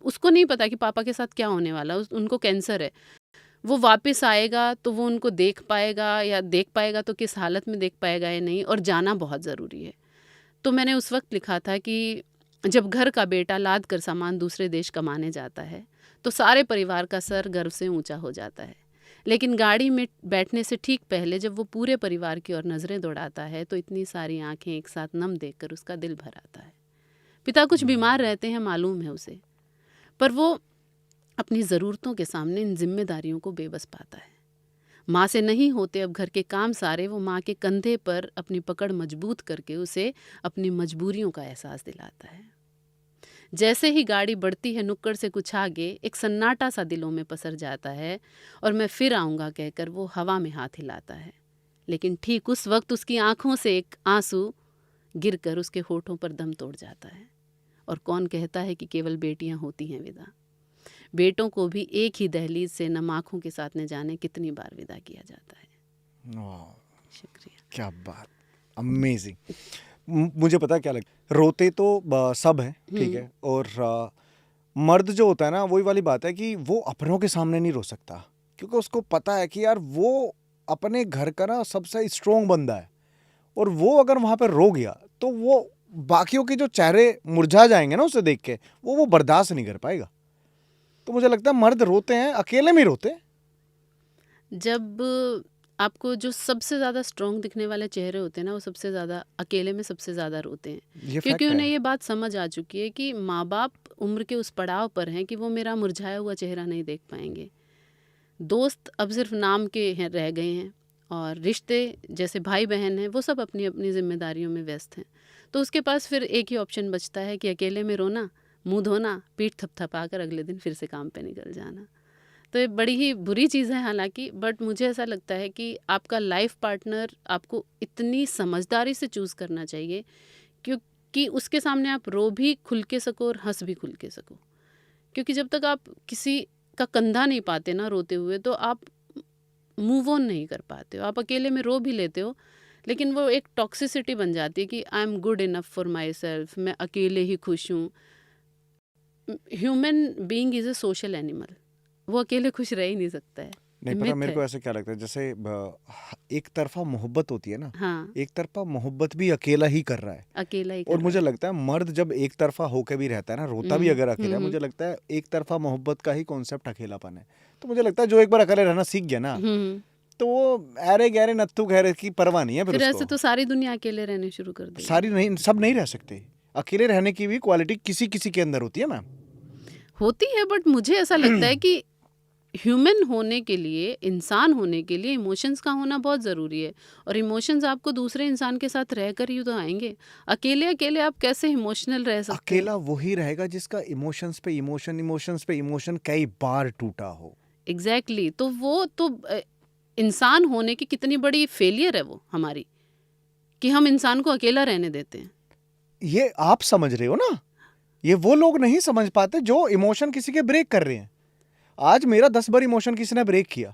उसको नहीं पता कि पापा के साथ क्या होने वाला, उनको कैंसर है। वो वापस आएगा तो वो उनको देख पाएगा, या देख पाएगा तो किस हालत में देख पाएगा या नहीं, और जाना बहुत ज़रूरी है। तो मैंने उस वक्त लिखा था कि जब घर का बेटा लाद कर सामान दूसरे देश कमाने जाता है तो सारे परिवार का सर गर्व से ऊंचा हो जाता है, लेकिन गाड़ी में बैठने से ठीक पहले जब वो पूरे परिवार की ओर नज़रें दौड़ाता है तो इतनी सारी आंखें एक साथ नम देखकर उसका दिल भर आता है। पिता कुछ बीमार रहते हैं, मालूम है उसे, पर वो अपनी ज़रूरतों के सामने इन जिम्मेदारियों को बेबस पाता है। माँ से नहीं होते अब घर के काम सारे, वो माँ के कंधे पर अपनी पकड़ मजबूत करके उसे अपनी मजबूरियों का एहसास दिलाता है। जैसे ही गाड़ी बढ़ती है नुक्कड़ से कुछ आगे, एक सन्नाटा सा दिलों में पसर जाता है और मैं फिर आऊँगा कहकर वो हवा में हाथ हिलाता है। लेकिन ठीक उस वक्त उसकी आंखों से एक आंसू गिरकर उसके होठों पर दम तोड़ जाता है। और कौन कहता है कि केवल बेटियां होती हैं विदा? बेटों को भी एक ही दहलीज से नम आँखों के साथ न जाने कितनी बार विदा किया जाता है। शुक्रिया। क्या बात, अमेजिंग। मुझे पता है क्या लगता, रोते तो सब है, ठीक है, और मर्द जो होता है ना, वही वाली बात है कि वो अपनों के सामने नहीं रो सकता, क्योंकि उसको पता है कि यार वो अपने घर का ना सबसे स्ट्रोंग बंदा है, और वो अगर वहां पर रो गया तो वो बाकियों के जो चेहरे मुरझा जाएंगे ना उसे देख के, वो बर्दाश्त नहीं कर पाएगा। तो मुझे लगता है मर्द रोते हैं, अकेले में रोते हैं। जब आपको जो सबसे ज़्यादा स्ट्रॉन्ग दिखने वाले चेहरे होते हैं ना, वो सबसे ज़्यादा अकेले में सबसे ज़्यादा रोते हैं, क्योंकि उन्हें ये बात समझ आ चुकी है कि माँ बाप उम्र के उस पड़ाव पर हैं कि वो मेरा मुरझाया हुआ चेहरा नहीं देख पाएंगे। दोस्त अब सिर्फ नाम के रह गए हैं, और रिश्ते जैसे भाई बहन हैं वो सब अपनी अपनी जिम्मेदारियों में व्यस्त हैं। तो उसके पास फिर एक ही ऑप्शन बचता है कि अकेले में रोना, मुँह धोना, पीठ थपथपा कर अगले दिन फिर से काम पे निकल जाना। तो ये बड़ी ही बुरी चीज़ है हालांकि, बट मुझे ऐसा लगता है कि आपका लाइफ पार्टनर आपको इतनी समझदारी से चूज़ करना चाहिए क्योंकि उसके सामने आप रो भी खुल के सको और हंस भी खुल के सको। क्योंकि जब तक आप किसी का कंधा नहीं पाते ना रोते हुए, तो आप मूव ऑन नहीं कर पाते हो। आप अकेले में रो भी लेते हो, लेकिन वो एक टॉक्सिसिटी बन जाती है कि I am good enough for my self, मैं अकेले ही खुश हूँ। Human being is a social animal, वो अकेले खुश रह ही नहीं सकता है। नहीं पता मिथ मेरे है। को ऐसे क्या लगता है, जैसे एक तरफा मोहब्बत होती है ना, हाँ, एक तरफा मोहब्बत भी अकेला ही कर रहा है। अकेला ही और कर मुझे रहा लगता है मर्द जब एक तरफा होके भी रहता है ना, रोता भी हम्म, अगर अकेला है, हम्म, मुझे लगता है एक तरफा मोहब्बत का ही कॉन्सेप्ट अकेलापन है। तो मुझे लगता है जो एक बार अकेले रहना सीख गया ना, हम्म। तो वो अरे गहरे नत्थु गहरे की परवाह नहीं है फिर फिर उसको। ऐसे तो सारी दुनिया अकेले रहने शुरू कर देगी। सारी नहीं, सब नहीं रह सकते। अकेले रहने की भी क्वालिटी किसी किसी के अंदर होती है मैम। होती है, बट मुझे ऐसा लगता है कि ह्यूमन होने के लिए, इंसान होने के लिए इमोशंस का होना बहुत ज़रूरी है। और इमोशंस आपको दूसरे इंसान के साथ रहकर ही तो आएंगे। अकेले अकेले आप कैसे इमोशनल रह सकते हो? अकेला वही रहेगा जिसका इमोशंस पे इमोशन, इमोशंस पे इमोशन कई बार टूटा हो। एग्जैक्टली तो वो तो इंसान होने की कितनी बड़ी फेलियर है वो हमारी, कि हम इंसान को अकेला रहने देते हैं। ये आप समझ रहे हो ना, ये वो लोग नहीं समझ पाते जो इमोशन किसी के ब्रेक कर रहे हैं। आज मेरा 10 बार इमोशन किसी ने ब्रेक किया,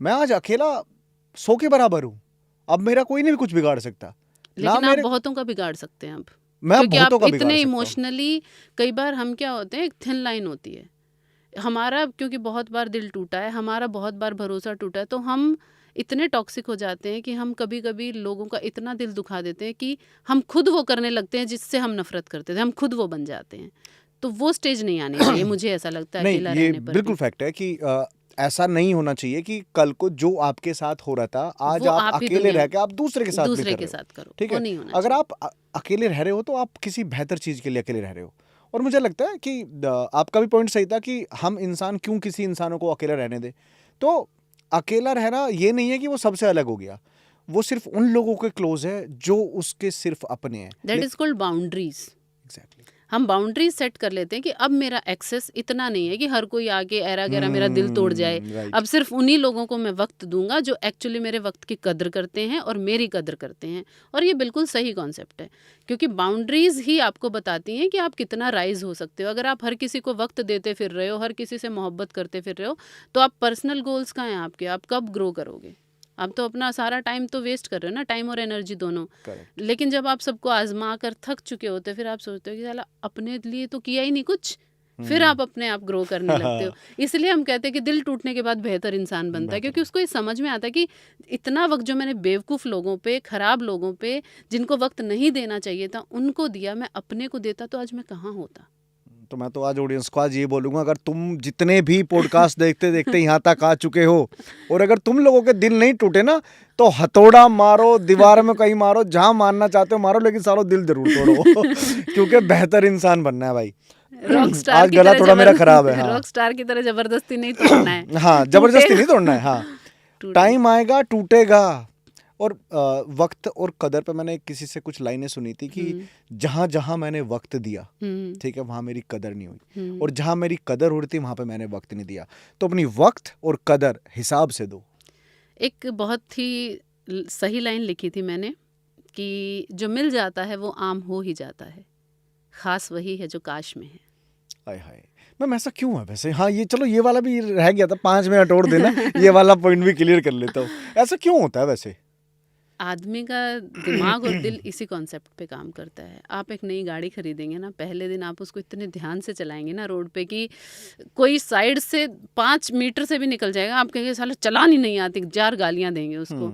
मैं आज अकेला 100 के बराबर हूं। अब मेरा कोई नहीं भी कुछ बिगाड़ सकता ना। लेकिन आप मेरे बहुतों का बिगाड़ सकते हैं अब, मैं क्योंकि बहुतों आप का बिगाड़ इतने सकता हूं। इमोशनली, कई बार हम क्या होते हैं, एक थिन लाइन होती है हमारा, क्योंकि बहुत बार दिल टूटा है हमारा, बहुत बार भरोसा टूटा है, तो हम इतने टॉक्सिक हो जाते हैं कि हम कभी कभी लोगों का इतना दिल दुखा देते हैं कि हम खुद वो करने लगते हैं जिससे हम नफरत करते थे, हम खुद वो बन जाते हैं। तो वो स्टेज नहीं आनी चाहिए, मुझे ऐसा लगता है नहीं, अकेला ये रहने पर बिल्कुल भी। फैक्ट है कि ऐसा नहीं होना चाहिए कि कल को जो आपके साथ हो रहा था आज वो आप आप ही अकेले दुनिया रह के आप दूसरे के साथ भी दूसरे कर के रहे हो। साथ करो, ठीक वो है, नहीं होना अगर चाहिए। आप अकेले रह रहे हो तो आप किसी बेहतर चीज के लिए अकेले रह रहे हो। और मुझे लगता है कि आपका भी पॉइंट सही था कि हम इंसान क्यों किसी इंसानों को अकेला रहने दे। तो अकेला रहना ये नहीं है कि वो सबसे अलग हो गया, वो सिर्फ उन लोगों के क्लोज है जो उसके सिर्फ अपने हैं। That is called boundaries. Exactly. हम बाउंड्रीज सेट कर लेते हैं कि अब मेरा एक्सेस इतना नहीं है कि हर कोई आके ऐरा गैरा मेरा दिल तोड़ जाए। राइट। अब सिर्फ उन्हीं लोगों को मैं वक्त दूंगा जो एक्चुअली मेरे वक्त की कदर करते हैं और मेरी कदर करते हैं। और ये बिल्कुल सही कॉन्सेप्ट है, क्योंकि बाउंड्रीज ही आपको बताती हैं कि आप कितना राइज हो सकते हो। अगर आप हर किसी को वक्त देते फिर रहे हो, हर किसी से मोहब्बत करते फिर रहे हो, तो आप पर्सनल गोल्स कहाँ हैं आपके? आप कब ग्रो करोगे? आप तो अपना सारा टाइम तो वेस्ट कर रहे हो ना, टाइम और एनर्जी दोनों। करेक्ट। लेकिन जब आप सबको आजमा कर थक चुके होते, फिर आप सोचते हो कि साला अपने लिए तो किया ही नहीं कुछ, फिर आप अपने आप ग्रो करने लगते हो। इसलिए हम कहते हैं कि दिल टूटने के बाद बेहतर इंसान बनता है, क्योंकि उसको ये समझ में आता है कि इतना वक्त जो मैंने बेवकूफ़ लोगों पे, ख़राब लोगों पे, जिनको वक्त नहीं देना चाहिए था, उनको दिया, मैं अपने को देता तो आज मैं कहाँ होता। तो मैं तो आज ऑडियंस को आज ये बोलूंगा, अगर तुम जितने भी पॉडकास्ट देखते देखते यहाँ तक आ चुके हो और अगर तुम लोगों के दिल नहीं टूटे ना, तो हथौड़ा मारो, दीवार में कहीं मारो, जहां मारना चाहते हो मारो, लेकिन सालों दिल जरूर तोड़ो क्योंकि बेहतर इंसान बनना है भाई। रॉक स्टार आज की गला तरह थोड़ा मेरा खराब है। हाँ, रॉक स्टार की तरह जबरदस्ती नहीं तोड़ना है। हाँ, जबरदस्ती नहीं तोड़ना है। हाँ, टूटेगा। टाइम आएगा टूटेगा। और वक्त और कदर पे मैंने किसी से कुछ लाइनें सुनी थी कि जहां जहां मैंने वक्त दिया, ठीक है, वहां मेरी कदर नहीं हुई, और जहां मेरी कदर हो रही थी वहां पे मैंने वक्त नहीं दिया। तो अपनी वक्त और कदर हिसाब से दो। एक बहुत ही सही लाइन लिखी थी मैंने कि जो मिल जाता है वो आम हो ही जाता है, खास वही है जो काश में है। हाय हाय मैम, ऐसा क्यों है वैसे? हाँ, ये चलो, ये वाला भी रह गया था, 5 मिनट और देना, ये वाला पॉइंट भी क्लियर कर लेता हूँ। ऐसा क्यों होता है वैसे? आदमी का दिमाग और दिल इसी कॉन्सेप्ट पे काम करता है। आप एक नई गाड़ी खरीदेंगे ना, पहले दिन आप उसको इतने ध्यान से चलाएंगे ना रोड पे कि कोई साइड से 5 मीटर से भी निकल जाएगा, आप कहेंगे साला चलानी नहीं आती, 4 गालियां देंगे उसको।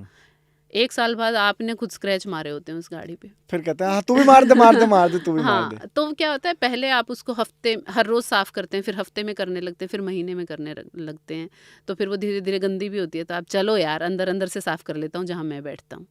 1 साल बाद आपने खुद स्क्रैच मारे होते हैं उस गाड़ी पे, फिर कहते हैं हाँ तू भी मार दे मार दे मार दे, तू भी मार दे। हाँ, तो क्या होता है, पहले आप उसको हर रोज़ साफ़ करते हैं, फिर हफ्ते में करने लगते हैं, फिर महीने में करने लगते हैं, तो फिर वो धीरे धीरे गंदी भी होती है। तो आप चलो यार अंदर अंदर से साफ़ कर लेता हूँ जहाँ मैं बैठता हूँ।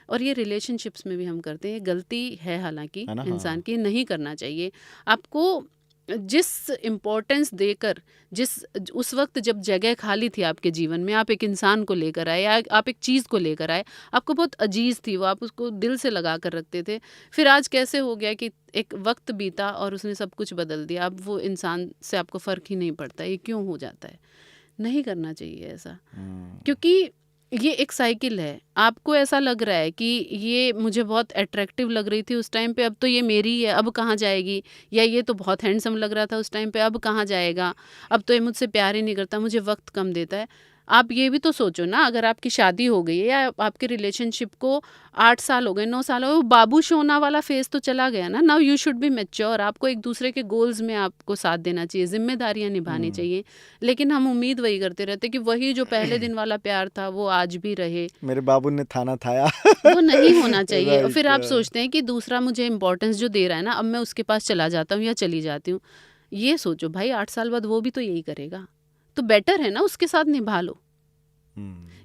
और ये रिलेशनशिप्स में भी हम करते हैं, ये गलती है हालांकि है ना? इंसान की, नहीं करना चाहिए। आपको जिस इम्पोर्टेंस देकर, जिस उस वक्त जब जगह खाली थी आपके जीवन में, आप एक इंसान को लेकर आए या आप एक चीज़ को लेकर आए, आपको बहुत अजीज थी वो, आप उसको दिल से लगा कर रखते थे, फिर आज कैसे हो गया कि एक वक्त बीता और उसने सब कुछ बदल दिया, अब वो इंसान से आपको फ़र्क ही नहीं पड़ता। ये क्यों हो जाता है? नहीं करना चाहिए ऐसा, क्योंकि ये एक साइकिल है। आपको ऐसा लग रहा है कि ये मुझे बहुत अट्रैक्टिव लग रही थी उस टाइम पे, अब तो ये मेरी ही है, अब कहाँ जाएगी? या ये तो बहुत हैंडसम लग रहा था उस टाइम पे, अब कहाँ जाएगा? अब तो ये मुझसे प्यार ही नहीं करता, मुझे वक्त कम देता है। आप ये भी तो सोचो ना, अगर आपकी शादी हो गई है या आपके रिलेशनशिप को 8 साल हो गए, 9 साल हो गए, वो बाबू सोना वाला फेज तो चला गया ना। Now you should be mature. आपको एक दूसरे के गोल्स में आपको साथ देना चाहिए, जिम्मेदारियां निभानी चाहिए। लेकिन हम उम्मीद वही करते रहते कि वही जो पहले दिन वाला प्यार था वो आज भी रहे। मेरे बाबू ने थाना थाया। वो नहीं होना चाहिए। और फिर आप राइट। सोचते हैं कि दूसरा मुझे इंपॉर्टेंस जो दे रहा है ना, अब मैं उसके पास चला जाता हूँ या चली जाती हूँ। ये सोचो भाई, 8 साल बाद वो भी तो यही करेगा, तो बेटर है ना उसके साथ निभा लो।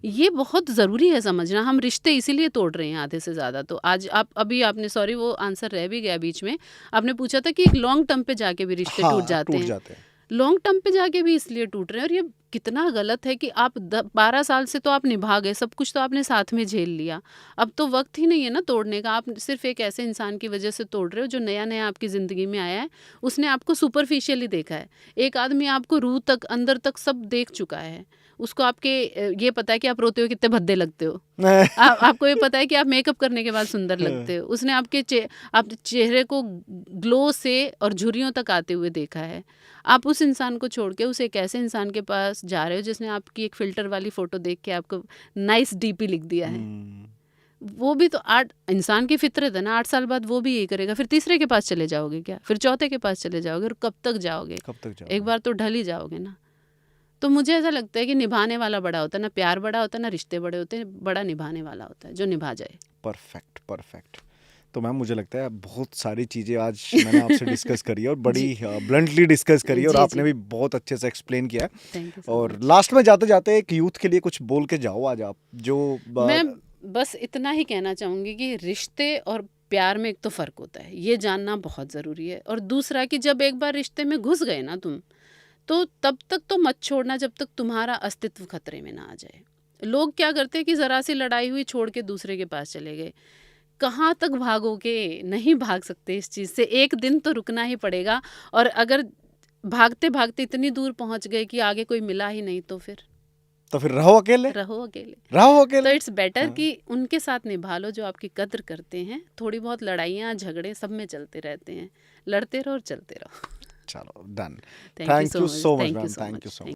ये बहुत ज़रूरी है समझना। हम रिश्ते इसीलिए तोड़ रहे हैं आधे से ज़्यादा। तो आज आप अभी आपने, सॉरी वो आंसर रह भी गया बीच में, आपने पूछा था कि एक लॉन्ग टर्म पे जाके भी रिश्ते हाँ, टूट जाते टूट हैं। जाते हैं। लॉन्ग टर्म पे जाके भी इसलिए टूट रहे हैं, और ये कितना गलत है कि आप 12 साल से तो आप निभा गए, सब कुछ तो आपने साथ में झेल लिया, अब तो वक्त ही नहीं है ना तोड़ने का। आप सिर्फ एक ऐसे इंसान की वजह से तोड़ रहे हो जो नया नया आपकी ज़िंदगी में आया है। उसने आपको सुपरफिशियली देखा है। एक आदमी आपको रूह तक, अंदर तक सब देख चुका है। उसको आपके ये पता है कि आप रोते हुए कितने भद्दे लगते हो। आपको ये पता है कि आप मेकअप करने के बाद सुंदर लगते हो। उसने आपके चेहरे को ग्लो से और झुर्रियों तक आते हुए देखा है। आप उस इंसान को छोड़ के उस एक ऐसे इंसान के पास जा रहे हो जिसने आपकी एक फ़िल्टर वाली फ़ोटो देख के आपको नाइस डीपी लिख दिया है। वो भी तो 8 इंसान की फितरत है ना, 8 साल बाद वो भी यही करेगा। फिर तीसरे के पास चले जाओगे क्या? फिर चौथे के पास चले जाओगे? और कब तक जाओगे? कब तक जाओगे? एक बार तो ढल ही जाओगे ना। तो मुझे ऐसा लगता है कि निभाने वाला बड़ा होता है ना, प्यार बड़ा होता है ना, रिश्ते बड़े होते हैं, बड़ा निभाने वाला होता है जो निभा जाए। Perfect perfect. तो मैम मुझे लगता है बहुत सारी चीज़ें आज मैंने आपसे डिस्कस करी है और बड़ी ब्लंटली डिस्कस करी है और जी, आपने जी। भी बहुत अच्छे से एक्सप्लेन किया है। थैंक यू सो और मच। लास्ट में जाते जाते एक यूथ के लिए कुछ बोल के जाओ आज आप, जो मैं बस इतना ही कहना चाहूँगी कि रिश्ते और प्यार में एक तो फ़र्क होता है, ये जानना बहुत ज़रूरी है। और दूसरा कि जब एक बार रिश्ते में घुस गए ना तुम, तो तब तक तो मत छोड़ना जब तक तुम्हारा अस्तित्व खतरे में ना आ जाए। लोग क्या करते हैं कि ज़रा सी लड़ाई हुई, छोड़ के दूसरे के पास चले गए। कहाँ तक भागोगे? नहीं भाग सकते इस चीज़ से, एक दिन तो रुकना ही पड़ेगा। और अगर भागते भागते इतनी दूर पहुँच गए कि आगे कोई मिला ही नहीं, तो फिर रहो अकेले, रहो अकेले। रहो तो अकेले। इट्स बेटर हाँ। कि उनके साथ निभा लो जो आपकी कद्र करते हैं। थोड़ी बहुत लड़ाइयाँ झगड़े सब में चलते रहते हैं, लड़ते रहो और चलते रहो। चलो done. Thank you thank so you much, so much thank you ma'am, so thank you much. So much.